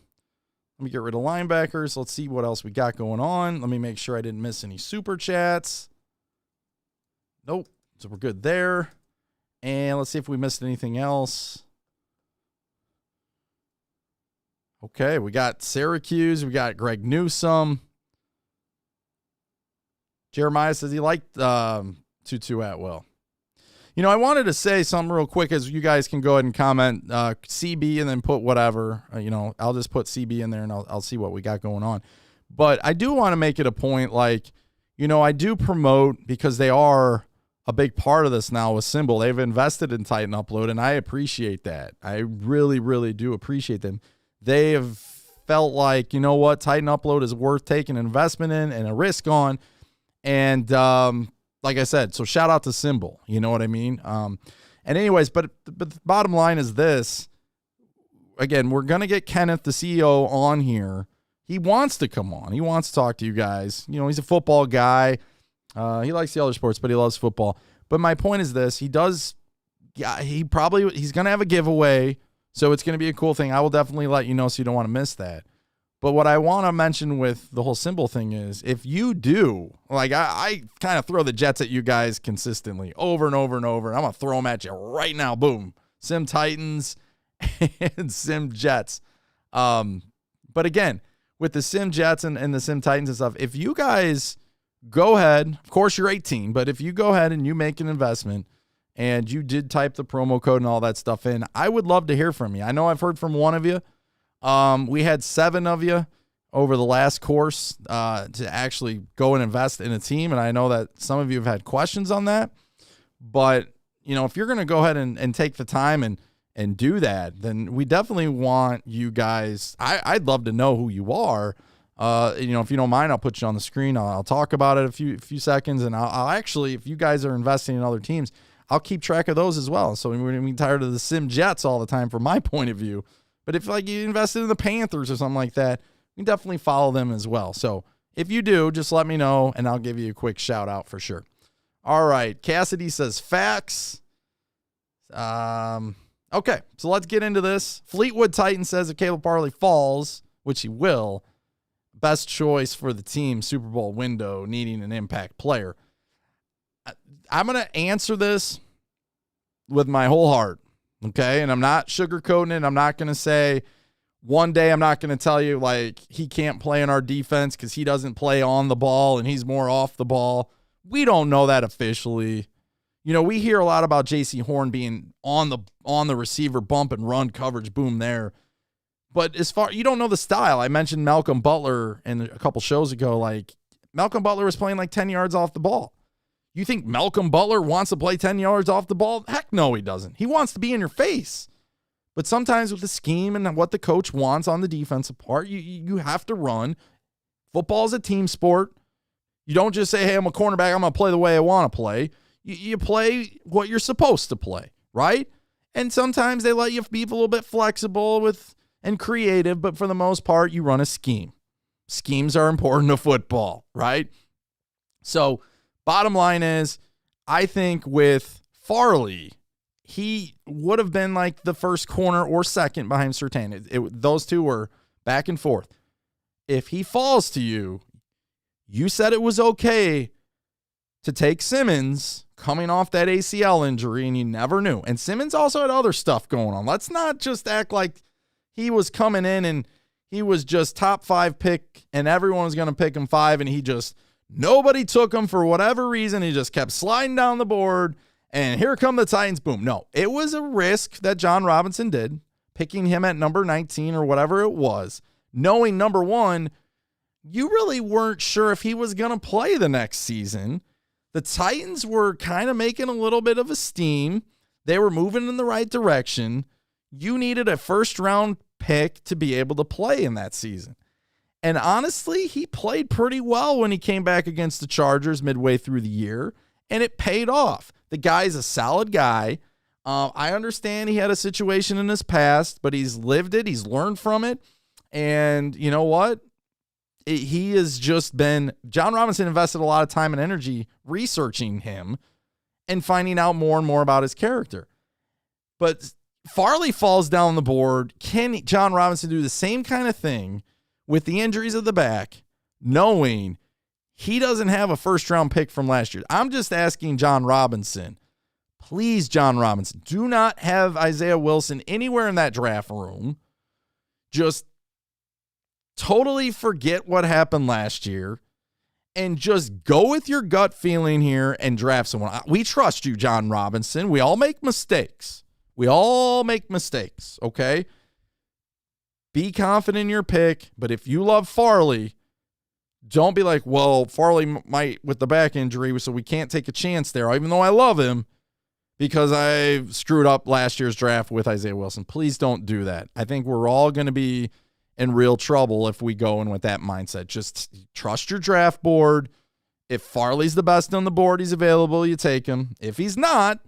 A: Let me get rid of linebackers. Let's see what else we got going on. Let me make sure I didn't miss any super chats. Nope. So we're good there. And let's see if we missed anything else. Okay, we got Syracuse. We got Greg Newsome. Jeremiah says he liked Tutu Atwell. You know, I wanted to say something real quick as you guys can go ahead and comment CB and then put whatever. I'll just put CB in there and I'll see what we got going on. But I do want to make it a point, like, I do promote because they are a big part of this now with Symbol. They've invested in Titan Upload, and I appreciate that. I really, really do appreciate them. They have felt like, you know what, Titan Upload is worth taking an investment in and a risk on. And like I said, so shout out to Symbol. You know what I mean? And anyways, but the bottom line is this. Again, we're going to get Kenneth, the CEO, on here. He wants to come on. He wants to talk to you guys. He's a football guy. He likes the other sports, but he loves football. But my point is this. He's going to have a giveaway, so it's going to be a cool thing. I will definitely let you know so you don't want to miss that. But what I want to mention with the whole Symbol thing is if you do, like I kind of throw the Jets at you guys consistently over and over and over. I'm going to throw them at you right now. Boom. Sim Titans and Sim Jets. But again, with the Sim Jets and the Sim Titans and stuff, if you guys go ahead, of course you're 18, but if you go ahead and you make an investment and you did type the promo code and all that stuff in, I would love to hear from you. I know I've heard from one of you. We had 7 of you over the last course to actually go and invest in a team, and I know that some of you have had questions on that. But, if you're going to go ahead and take the time and do that, then we definitely want you guys. I'd love to know who you are. If you don't mind, I'll put you on the screen. I'll talk about it a few seconds, and I'll actually, if you guys are investing in other teams, I'll keep track of those as well. So we're going to be tired of the Sim Jets all the time from my point of view. But if you invested in the Panthers or something like that, you can definitely follow them as well. So if you do, just let me know, and I'll give you a quick shout out for sure. All right. Cassidy says facts. Okay, so let's get into this. Fleetwood Titan says if Caleb Farley falls, which he will, best choice for the team Super Bowl window, needing an impact player. I'm going to answer this with my whole heart, okay? And I'm not sugarcoating it. I'm not going to say one day I'm not going to tell you, he can't play in our defense because he doesn't play on the ball and he's more off the ball. We don't know that officially. We hear a lot about J.C. Horn being on the receiver, bump and run coverage, boom there. But you don't know the style. I mentioned Malcolm Butler in a couple shows ago. Malcolm Butler was playing 10 yards off the ball. You think Malcolm Butler wants to play 10 yards off the ball? Heck no, he doesn't. He wants to be in your face. But sometimes with the scheme and what the coach wants on the defensive part, you have to run. Football is a team sport. You don't just say, hey, I'm a cornerback, I'm going to play the way I want to play. You play what you're supposed to play, right? And sometimes they let you be a little bit flexible and creative, but for the most part, you run a scheme. Schemes are important to football, right? So bottom line is, I think with Farley, he would have been the first corner or second behind Surtain. Those two were back and forth. If he falls to you, you said it was okay to take Simmons coming off that ACL injury, and you never knew. And Simmons also had other stuff going on. Let's not just act like he was coming in and he was just top 5 pick and everyone was going to pick him 5, and nobody took him for whatever reason. He just kept sliding down the board, and here come the Titans. Boom. No, it was a risk that John Robinson did, picking him at number 19 or whatever it was, knowing, number one, you really weren't sure if he was going to play the next season. The Titans were kind of making a little bit of a steam. They were moving in the right direction. You needed a first-round pick to be able to play in that season. And honestly, he played pretty well when he came back against the Chargers midway through the year, and it paid off. The guy's a solid guy. I understand he had a situation in his past, but he's lived it. He's learned from it. And you know what? He has just been, John Robinson invested a lot of time and energy researching him and finding out more and more about his character. But Farley falls down the board. Can John Robinson do the same kind of thing with the injuries of the back, knowing he doesn't have a first-round pick from last year? I'm just asking John Robinson, please, John Robinson, do not have Isaiah Wilson anywhere in that draft room. Just totally forget what happened last year and just go with your gut feeling here and draft someone. We trust you, John Robinson. We all make mistakes. Okay? Be confident in your pick, but if you love Farley, don't be like, well, Farley might with the back injury, so we can't take a chance there, even though I love him, because I screwed up last year's draft with Isaiah Wilson. Please don't do that. I think we're all going to be in real trouble if we go in with that mindset. Just trust your draft board. If Farley's the best on the board, he's available, you take him. If he's not,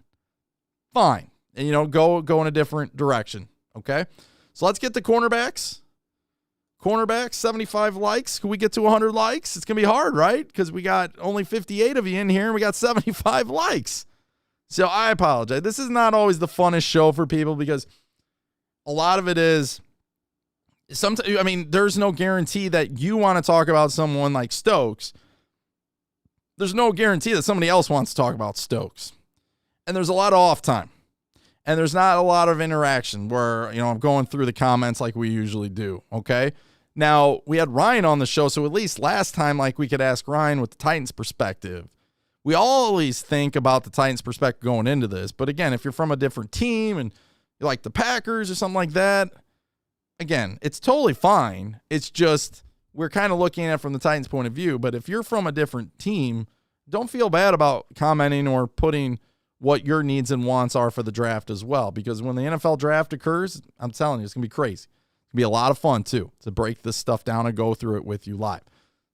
A: fine. And, go in a different direction, okay? So let's get the cornerbacks. Cornerbacks, 75 likes. Can we get to 100 likes? It's going to be hard, right? Because we got only 58 of you in here, and we got 75 likes. So I apologize. This is not always the funnest show for people because a lot of it is, there's no guarantee that you want to talk about someone like Stokes. There's no guarantee that somebody else wants to talk about Stokes. And there's a lot of off time. And there's not a lot of interaction where, I'm going through the comments like we usually do, okay? Now, we had Ryan on the show, so at least last time, we could ask Ryan with the Titans perspective. we always think about the Titans' perspective going into this. But again, if you're from a different team and you like the Packers or something like that, again, it's totally fine. It's just we're kind of looking at it from the Titans' point of view. But if you're from a different team, don't feel bad about commenting or putting what your needs and wants are for the draft as well. Because when the NFL draft occurs, I'm telling you, it's going to be crazy. It's going to be a lot of fun, too, to break this stuff down and go through it with you live.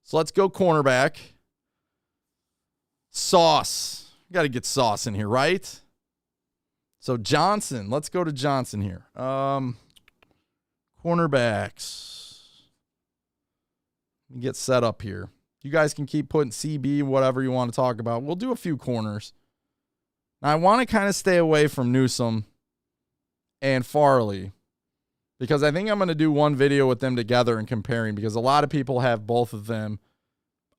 A: So let's go cornerback. Sauce. Got to get Sauce in here, right? So Johnson. Let's go to Johnson here. Cornerbacks. Let me get set up here. You guys can keep putting CB, whatever you want to talk about. We'll do a few corners. Now, I want to kind of stay away from Newsome and Farley because I think I'm going to do one video with them together and comparing because a lot of people have both of them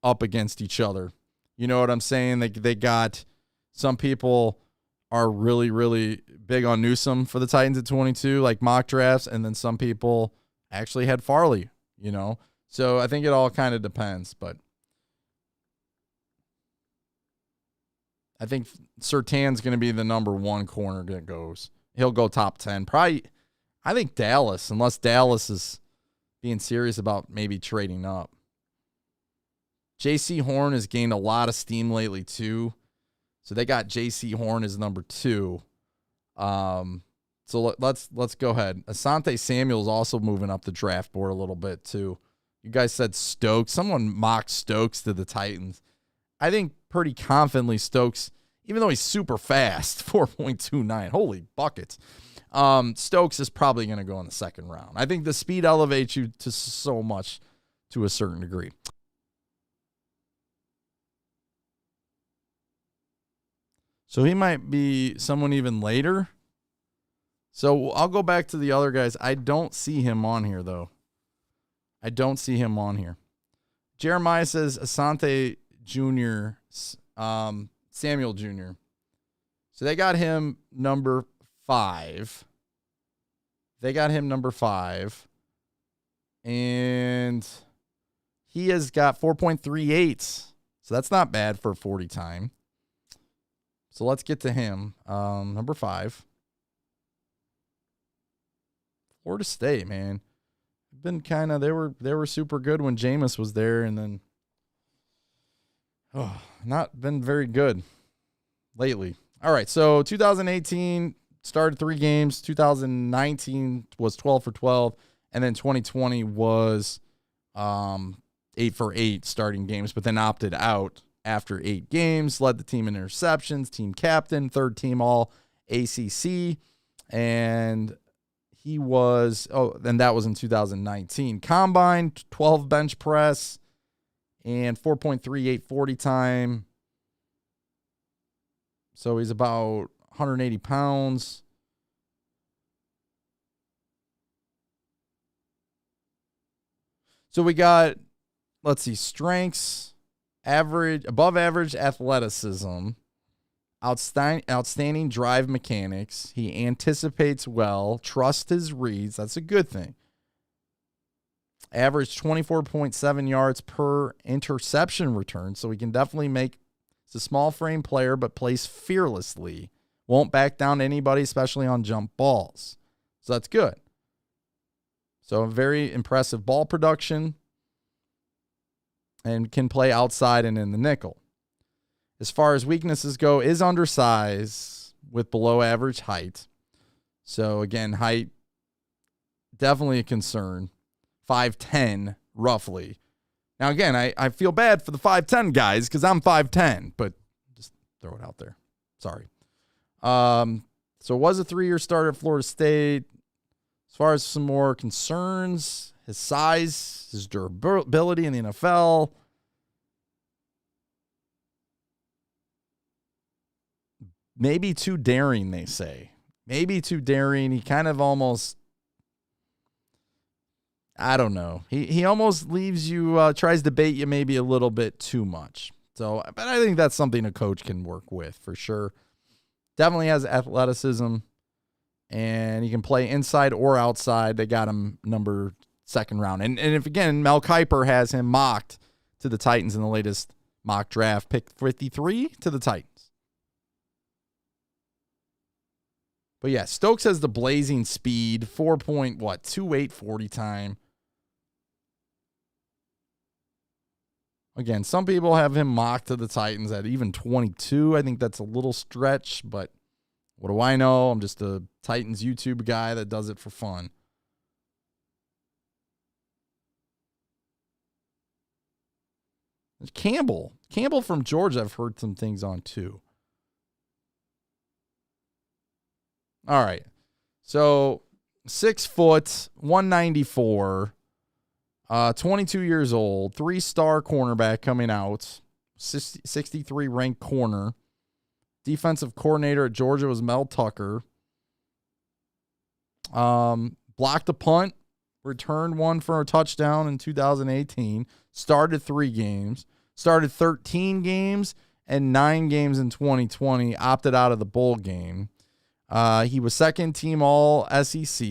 A: up against each other. You know what I'm saying? They got some people are really, really big on Newsome for the Titans at 22, like mock drafts, and then some people actually had Farley, you know? So I think it all kind of depends, but I think Surtain's going to be the number one corner that goes. He'll go top 10. Probably, I think Dallas, unless Dallas is being serious about maybe trading up. J.C. Horn has gained a lot of steam lately, too. So they got J.C. Horn as number 2. So let's go ahead. Asante Samuel is also moving up the draft board a little bit, too. You guys said Stokes. Someone mocked Stokes to the Titans. I think pretty confidently Stokes, even though he's super fast, 4.29. Holy buckets. Stokes is probably going to go in the second round. I think the speed elevates you to so much to a certain degree. So he might be someone even later. So I'll go back to the other guys. I don't see him on here, though. I don't see him on here. Jeremiah says Asante Jr., Samuel Jr. So they got him number 5. And he has got 4.38. So that's not bad for 40 time. So let's get to him. Number 5. Florida State, man. Been kind of they were super good when Jameis was there, and then not been very good lately. All right, so 2018 started 3 games. 2019 was 12 for 12, and then 2020 was 8 for 8 starting games, but then opted out after 8 games. Led the team in interceptions, team captain, 3rd team all ACC, and he was, and that was in 2019. Combine, 12 bench press, and 4.38 40 time. So he's about 180 pounds. So we got, let's see, strengths, average, above average athleticism, outstanding drive mechanics. He anticipates well, trusts his reads. That's a good thing. Average 24.7 yards per interception return. So he can definitely make, it's a small frame player, but plays fearlessly. Won't back down to anybody, especially on jump balls. So that's good. So a very impressive ball production and can play outside and in the nickel. As far as weaknesses go, is undersized with below average height. So again, height, definitely a concern. 5'10", roughly. Now again, I feel bad for the 5'10" guys because I'm 5'10", but just throw it out there. Sorry. So was a 3-year starter at Florida State. As far as some more concerns, his size, his durability in the NFL. Maybe too daring, they say. Maybe too daring. He kind of almost, I don't know. He almost leaves you, tries to bait you maybe a little bit too much. So, but I think that's something a coach can work with for sure. Definitely has athleticism, and he can play inside or outside. They got him number 2nd round. And if, again, Mel Kiper has him mocked to the Titans in the latest mock draft pick 53 to the Titans. But yeah, Stokes has the blazing speed, 4.28 40 time. Again, some people have him mocked to the Titans at even 22. I think that's a little stretch, but what do I know? I'm just a Titans YouTube guy that does it for fun. Campbell from Georgia, I've heard some things on too. All right. So 6 foot, 194, 22 years old, 3-star cornerback coming out, 63 ranked corner. Defensive coordinator at Georgia was Mel Tucker. Blocked a punt, returned one for a touchdown in 2018, started 3 games, started 13 games and 9 games in 2020, opted out of the bowl game. He was second team all SEC,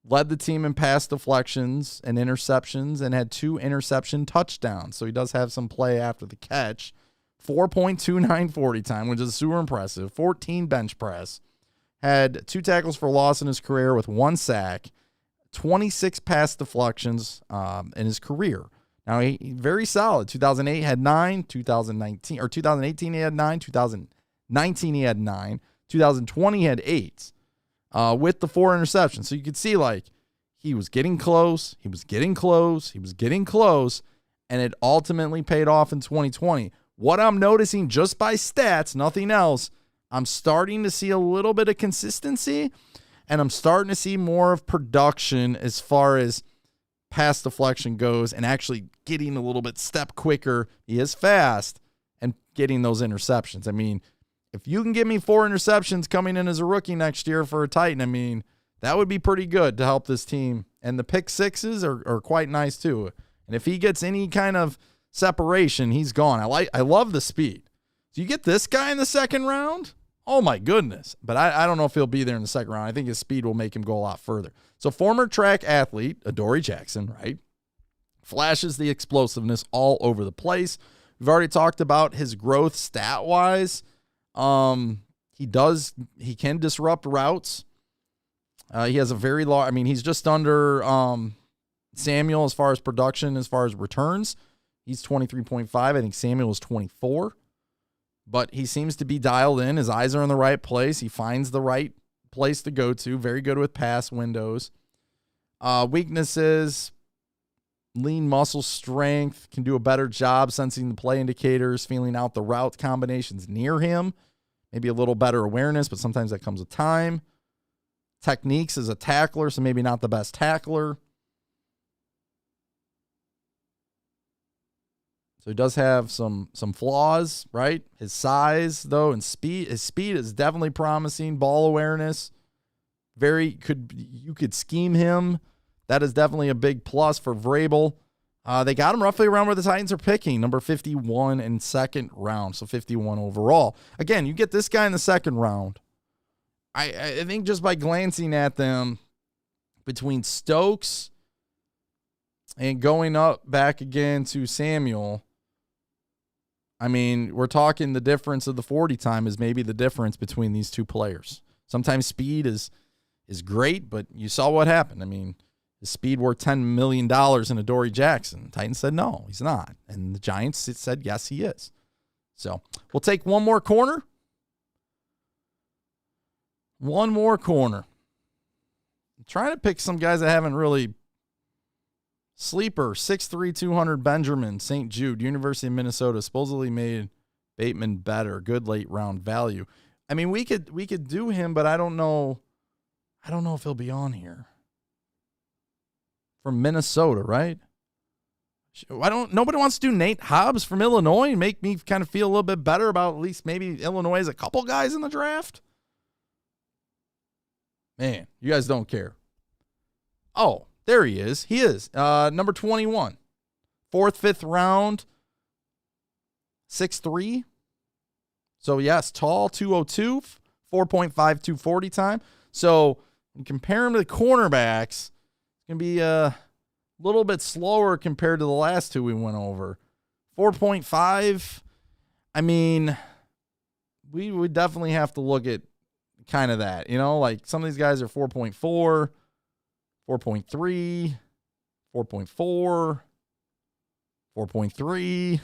A: led the team in pass deflections and interceptions, and had 2 interception touchdowns. So he does have some play after the catch. 4.29 40 time, which is super impressive. 14 bench press. Had 2 tackles for loss in his career with 1 sack. 26 pass deflections in his career. Now, he very solid. 2008 had 9. 2018 he had 9. 2019 he had 9. 2020 he had 8 with the 4 interceptions. So you could see, like, he was getting close. He was getting close. He was getting close. And it ultimately paid off in 2020. What I'm noticing just by stats, nothing else, I'm starting to see a little bit of consistency, and I'm starting to see more of production as far as pass deflection goes and actually getting a little bit step quicker. He is fast and getting those interceptions. I mean, if you can give me 4 interceptions coming in as a rookie next year for a Titan, I mean, that would be pretty good to help this team. And the pick 6s are quite nice too. And if he gets any kind of separation, he's gone. I love the speed. So you get this guy in the second round? Oh my goodness. But I don't know if he'll be there in the second round. I think his speed will make him go a lot further. So former track athlete, Adoree Jackson, right? Flashes the explosiveness all over the place. We've already talked about his growth stat-wise. He can disrupt routes. He has a very large, he's just under Samuel as far as production, as far as returns. He's 23.5. I think Samuel is 24. But he seems to be dialed in. His eyes are in the right place. He finds the right place to go to. Very good with pass windows. Weaknesses, lean muscle strength, can do a better job sensing the play indicators, feeling out the route combinations near him. Maybe a little better awareness, but sometimes that comes with time. Techniques as a tackler, so maybe not the best tackler. So he does have some flaws, right? His size, though, and speed. His speed is definitely promising. Ball awareness, you could scheme him. That is definitely a big plus for Vrabel. They got him roughly around where the Titans are picking, number 51 in second round, so 51 overall. Again, you get this guy in the second round. I think just by glancing at them, between Stokes and going up back again to Samuel, we're talking the difference of the 40 time is maybe the difference between these two players. Sometimes speed is great, but you saw what happened. His speed worth $10 million in Adoree Jackson. Titans said no, he's not. And the Giants said yes, he is. So we'll take one more corner. One more corner. I'm trying to pick some guys that haven't really. Sleeper, 6'3", 200 Benjamin, St. Jude, University of Minnesota, supposedly made Bateman better. Good late round value. We could do him, but I don't know if he'll be on here. From Minnesota, right? Nobody wants to do Nate Hobbs from Illinois and make me kind of feel a little bit better about at least maybe Illinois has a couple guys in the draft. Man, you guys don't care. Oh, there he is. He is number 21. 4th, 5th round. 6'3". So, yes, tall, 202, 4.52 40 time. So, compare him to the cornerbacks, it's going to be a little bit slower compared to the last two we went over. 4.5. I mean, we would definitely have to look at kind of that, like some of these guys are 4.4, 4.3, 4.4, 4.3,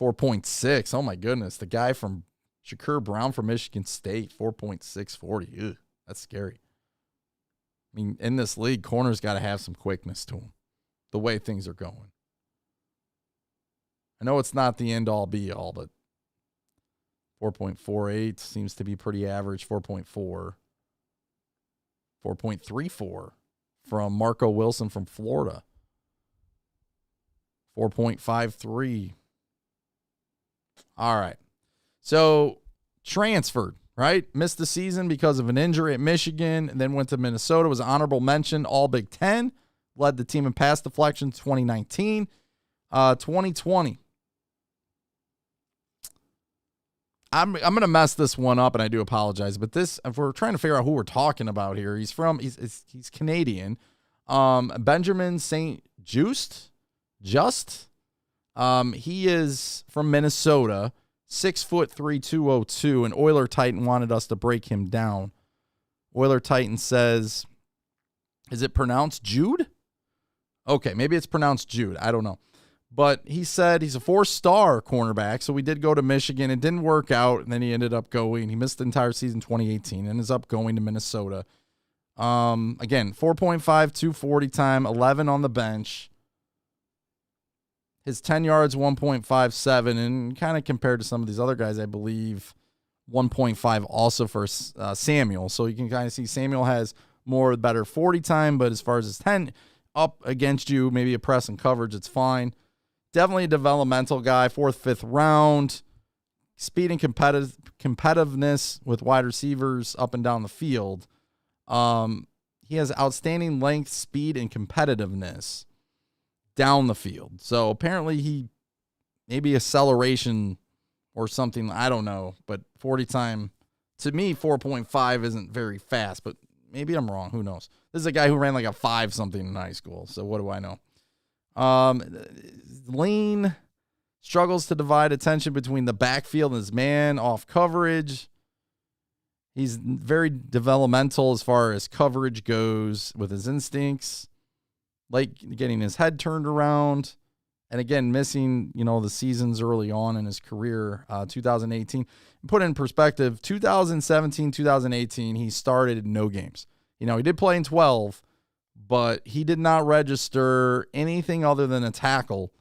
A: 4.6. Oh my goodness. The guy from Shakur Brown from Michigan State, 4.640. Ugh, that's scary. I mean, in this league, corners got to have some quickness to them, the way things are going. I know it's not the end-all, be-all, but 4.48 seems to be pretty average. 4.4. 4.34 from Marco Wilson from Florida. 4.53. All right. So, transferred, right? Missed the season because of an injury at Michigan, and then went to Minnesota. Was an honorable mention, all Big Ten. Led the team in pass deflection 2019. 2020. I'm going to mess this one up, and I do apologize. But this, if we're trying to figure out who we're talking about here, he's Canadian. Benjamin St. Just. He is from Minnesota, 6'3", 202. An Oiler Titan wanted us to break him down. Oiler Titan says, is it pronounced Jude? Okay, maybe it's pronounced Jude. I don't know. But he said he's a 4-star cornerback, so we did go to Michigan. It didn't work out, and then he ended up going. He missed the entire season 2018 and is up going to Minnesota. Again, 4.5, 240 time, 11 on the bench. His 10 yards, 1.57, and kind of compared to some of these other guys, I believe 1.5 also for Samuel. So you can kind of see Samuel has more better 40 time, but as far as his 10 up against you, maybe a press and coverage, it's fine. Definitely a developmental guy, 4th, 5th round. Speed and competitiveness with wide receivers up and down the field. He has outstanding length, speed, and competitiveness down the field. So apparently he maybe acceleration or something, I don't know. But 40 time, to me, 4.5 isn't very fast, but maybe I'm wrong. Who knows? This is a guy who ran like a 5 something in high school. So what do I know? Lean, struggles to divide attention between the backfield and his man, off coverage. He's very developmental as far as coverage goes with his instincts, like getting his head turned around. And again, missing, the seasons early on in his career, 2018. Put in perspective, 2017, 2018, he started no games. He did play in 12, but he did not register anything other than a tackle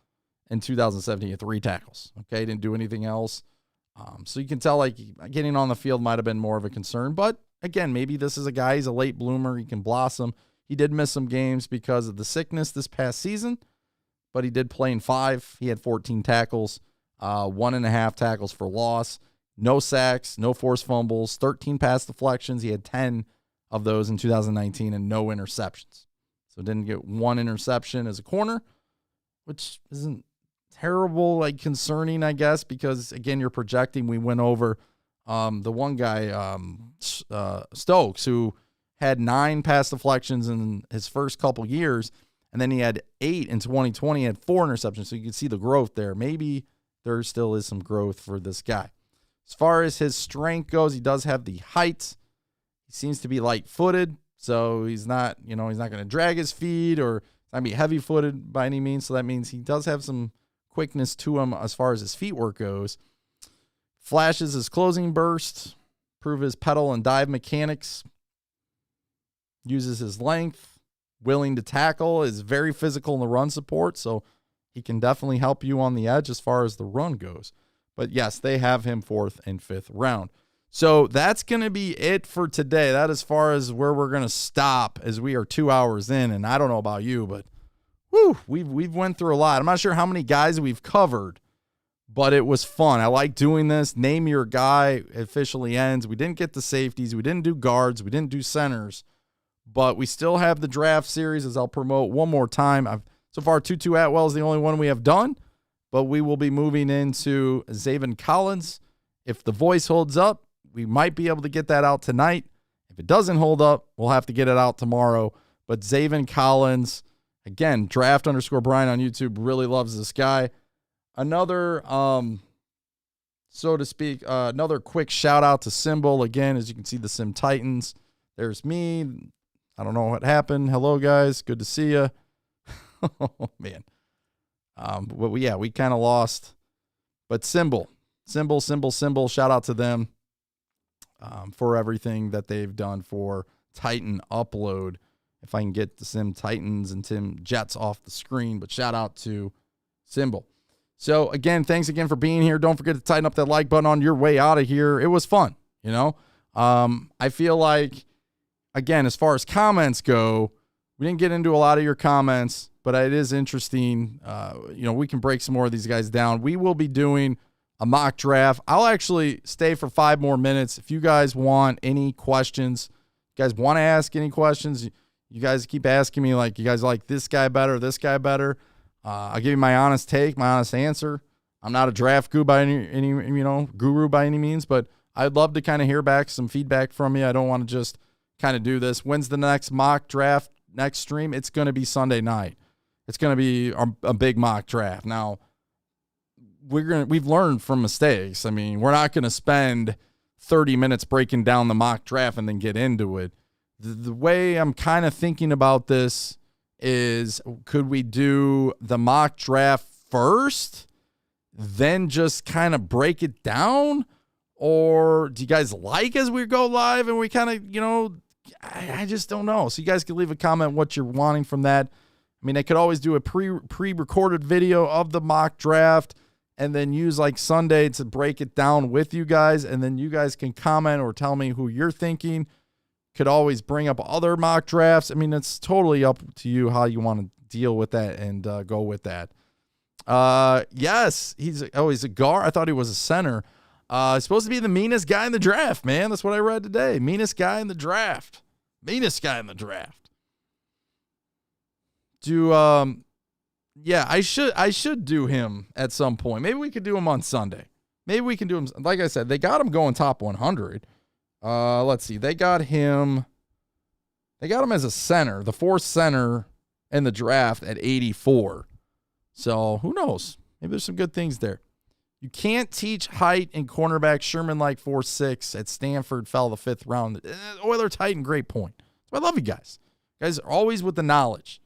A: in 2017. He had 3 tackles. Okay, didn't do anything else. So you can tell, like, getting on the field might have been more of a concern. But again, maybe this is a guy, he's a late bloomer. He can blossom. He did miss some games because of the sickness this past season, but he did play in 5. He had 14 tackles, 1.5 tackles for loss, no sacks, no forced fumbles, 13 pass deflections. He had 10 of those in 2019 and no interceptions. So didn't get 1 interception as a corner, which isn't terrible, like concerning, I guess, because again, you're projecting. We went over the one guy, Stokes, who had 9 pass deflections in his first couple years, and then he had 8 in 2020. He had 4 interceptions, so you can see the growth there. Maybe there still is some growth for this guy. As far as his strength goes, he does have the height. He seems to be light-footed, so he's not, he's not going to drag his feet or not going to be heavy-footed by any means. So that means he does have some quickness to him as far as his feet work goes. Flashes his closing burst, prove his pedal and dive mechanics, uses his length, willing to tackle, is very physical in the run support, so he can definitely help you on the edge as far as the run goes. But yes, they have him 4th and 5th round. So that's going to be it for today. That as far as where we're going to stop, as we are 2 hours in, and I don't know about you, but we've went through a lot. I'm not sure how many guys we've covered, but it was fun. I like doing this. Name your guy officially ends. We didn't get the safeties. We didn't do guards. We didn't do centers, but we still have the draft series, as I'll promote one more time. So far, Tutu Atwell is the only one we have done, but we will be moving into Zaven Collins. If the voice holds up, we might be able to get that out tonight. If it doesn't hold up, we'll have to get it out tomorrow. But Zaven Collins, Again, draft_Brian on YouTube really loves this guy. Another, so to speak, another quick shout out to Symbol. Again, as you can see, the Sim Titans. There's me. I don't know what happened. Hello, guys. Good to see you. Oh, man. We kind of lost. But Symbol. Shout out to them for everything that they've done for Titan Upload. If I can get the Sim Titans and Tim Jets off the screen, but shout out to Symbol. So again, thanks again for being here. Don't forget to tighten up that like button on your way out of here. It was fun, I feel like, again, as far as comments go, we didn't get into a lot of your comments, but it is interesting. We can break some more of these guys down. We will be doing a mock draft. I'll actually stay for 5 more minutes. If you guys want any questions, you guys want to ask any questions, you guys keep asking me, like, you guys like this guy better, this guy better. I'll give you my honest take, my honest answer. I'm not a draft guru by any means, but I'd love to kind of hear back some feedback from you. I don't want to just kind of do this. When's the next mock draft, next stream? It's going to be Sunday night. It's going to be a big mock draft. Now, we've learned from mistakes. I mean, we're not going to spend 30 minutes breaking down the mock draft and then get into it. The way I'm kind of thinking about this is, could we do the mock draft first, then just kind of break it down? Or do you guys like as we go live and we kind of, I just don't know. So you guys can leave a comment what you're wanting from that. I mean, I could always do a pre-recorded video of the mock draft and then use like Sunday to break it down with you guys. And then you guys can comment or tell me who you're thinking. Could always bring up other mock drafts. I mean, it's totally up to you how you want to deal with that and go with that. Yes, he's a guard. I thought he was a center. He's supposed to be the meanest guy in the draft, man. That's what I read today. Meanest guy in the draft. I should do him at some point. Maybe we could do him on Sunday. Maybe we can do him. Like I said, they got him going top 100. Let's see. They got him as a center, the 4th center in the draft at 84. So who knows? Maybe there's some good things there. You can't teach height in cornerback. Sherman like 4'6" at Stanford, fell the 5th round. Oiler Titan, great point. So I love you guys. You guys are always with the knowledge.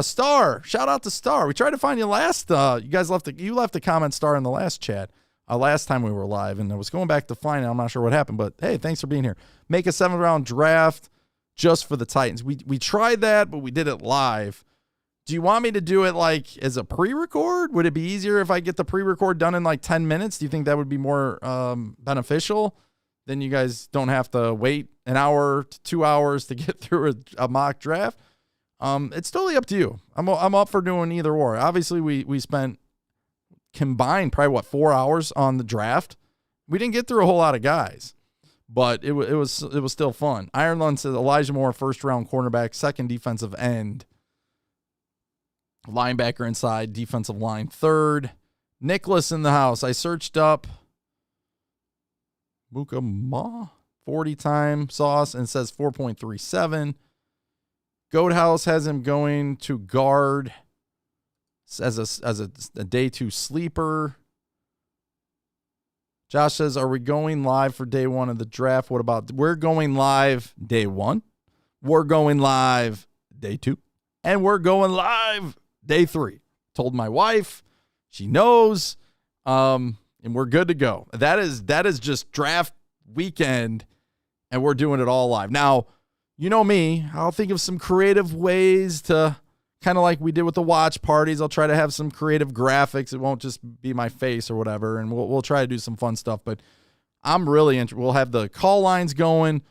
A: Star, shout out to Star. We tried to find you last. You guys left a comment, Star, in the last chat. Last time we were live, and I was going back to find it. I'm not sure what happened, but hey, thanks for being here. Make a 7th round draft just for the Titans. We tried that, but we did it live. Do you want me to do it like as a pre-record? Would it be easier if I get the pre-record done in like 10 minutes? Do you think that would be more beneficial? Then you guys don't have to wait an hour to 2 hours to get through a mock draft. It's totally up to you. I'm up for doing either or. Obviously, we spent combined probably 4 hours on the draft. We didn't get through a whole lot of guys, but it was still fun. Ireland says Elijah Moore, 1st round cornerback, 2nd defensive end, linebacker inside, defensive line 3rd. Nicholas in the house. I searched up Mukama 40 time sauce and says 4.37. Goat House has him going to guard as a day 2 sleeper. Josh says, are we going live for day 1 of the draft? What about, we're going live day 1. We're going live day 2. And we're going live day 3. Told my wife. She knows. And we're good to go. That is just draft weekend. And we're doing it all live. Now, you know me. I'll think of some creative ways to, kind of like we did with the watch parties. I'll try to have some creative graphics. It won't just be my face or whatever. And we'll try to do some fun stuff. But I'm really interested. We'll have the call lines going.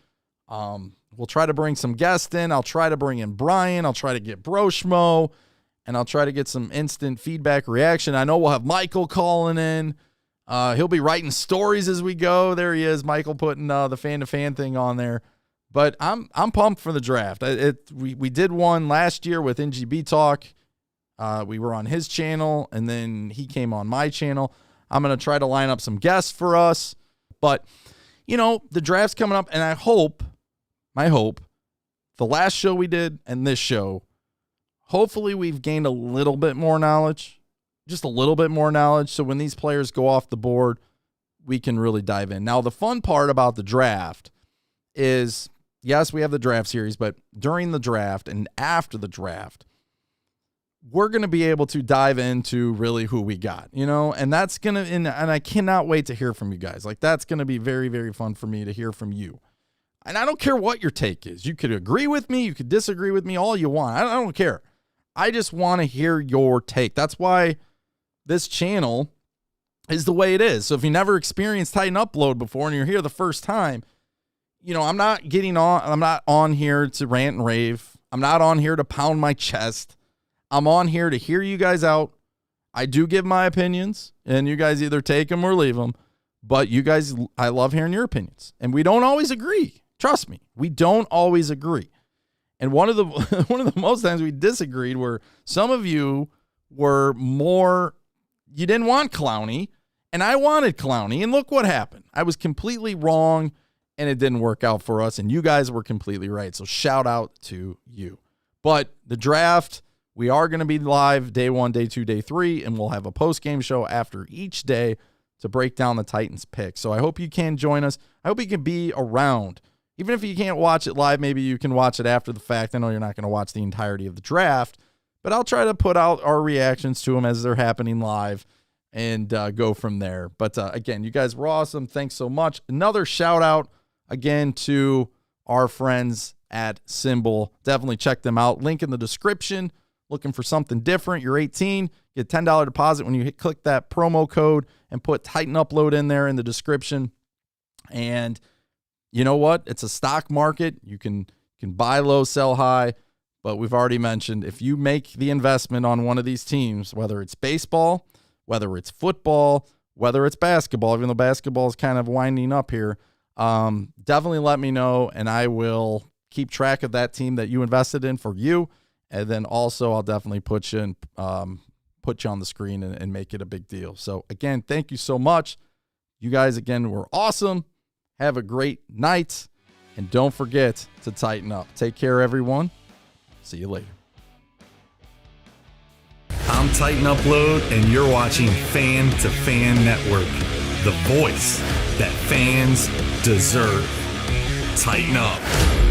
A: We'll try to bring some guests in. I'll try to bring in Brian. I'll try to get Broshmo. And I'll try to get some instant feedback reaction. I know we'll have Michael calling in. He'll be writing stories as we go. There he is, Michael, putting the fan-to-fan thing on there. But I'm pumped for the draft. We did one last year with NGB Talk. We were on his channel, and then he came on my channel. I'm going to try to line up some guests for us. But, the draft's coming up, and my hope, the last show we did and this show, hopefully we've gained a little bit more knowledge, just a little bit more knowledge. So when these players go off the board, we can really dive in. Now, the fun part about the draft is, yes, we have the draft series, but during the draft and after the draft, we're going to be able to dive into really who we got, and that's going to, and I cannot wait to hear from you guys. Like, that's going to be very, very fun for me to hear from you. And I don't care what your take is. You could agree with me. You could disagree with me all you want. I don't care. I just want to hear your take. That's why this channel is the way it is. So if you never experienced Titan Upload before and you're here the first time, I'm not on here to rant and rave. I'm not on here to pound my chest. I'm on here to hear you guys out. I do give my opinions, and you guys either take them or leave them. But you guys, I love hearing your opinions. And we don't always agree. Trust me, we don't always agree. And one of the most times we disagreed were some of you were more, you didn't want Clowney, and I wanted Clowney, and look what happened. I was completely wrong, and it didn't work out for us, and you guys were completely right. So shout out to you. But the draft, we are going to be live day 1, day 2, day 3, and we'll have a post-game show after each day to break down the Titans pick. So I hope you can join us. I hope you can be around. Even if you can't watch it live, maybe you can watch it after the fact. I know you're not going to watch the entirety of the draft, but I'll try to put out our reactions to them as they're happening live and go from there. But again, you guys were awesome. Thanks so much. Another shout out again to our friends at Symbol. Definitely check them out. Link in the description. Looking for something different? You're 18. Get a $10 deposit when you click that promo code and put Titan Upload in there in the description. And you know what? It's a stock market. You can buy low, sell high. But we've already mentioned, if you make the investment on one of these teams, whether it's baseball, whether it's football, whether it's basketball, even though basketball is kind of winding up here, definitely let me know, and I will keep track of that team that you invested in for you. And then also I'll definitely put you on the screen and make it a big deal. So again, thank you so much. You guys, again, were awesome. Have a great night. And don't forget to tighten up. Take care, everyone. See you later.
B: I'm Titan Upload, and you're watching Fan to Fan Network, the voice that fans deserve. Tighten up.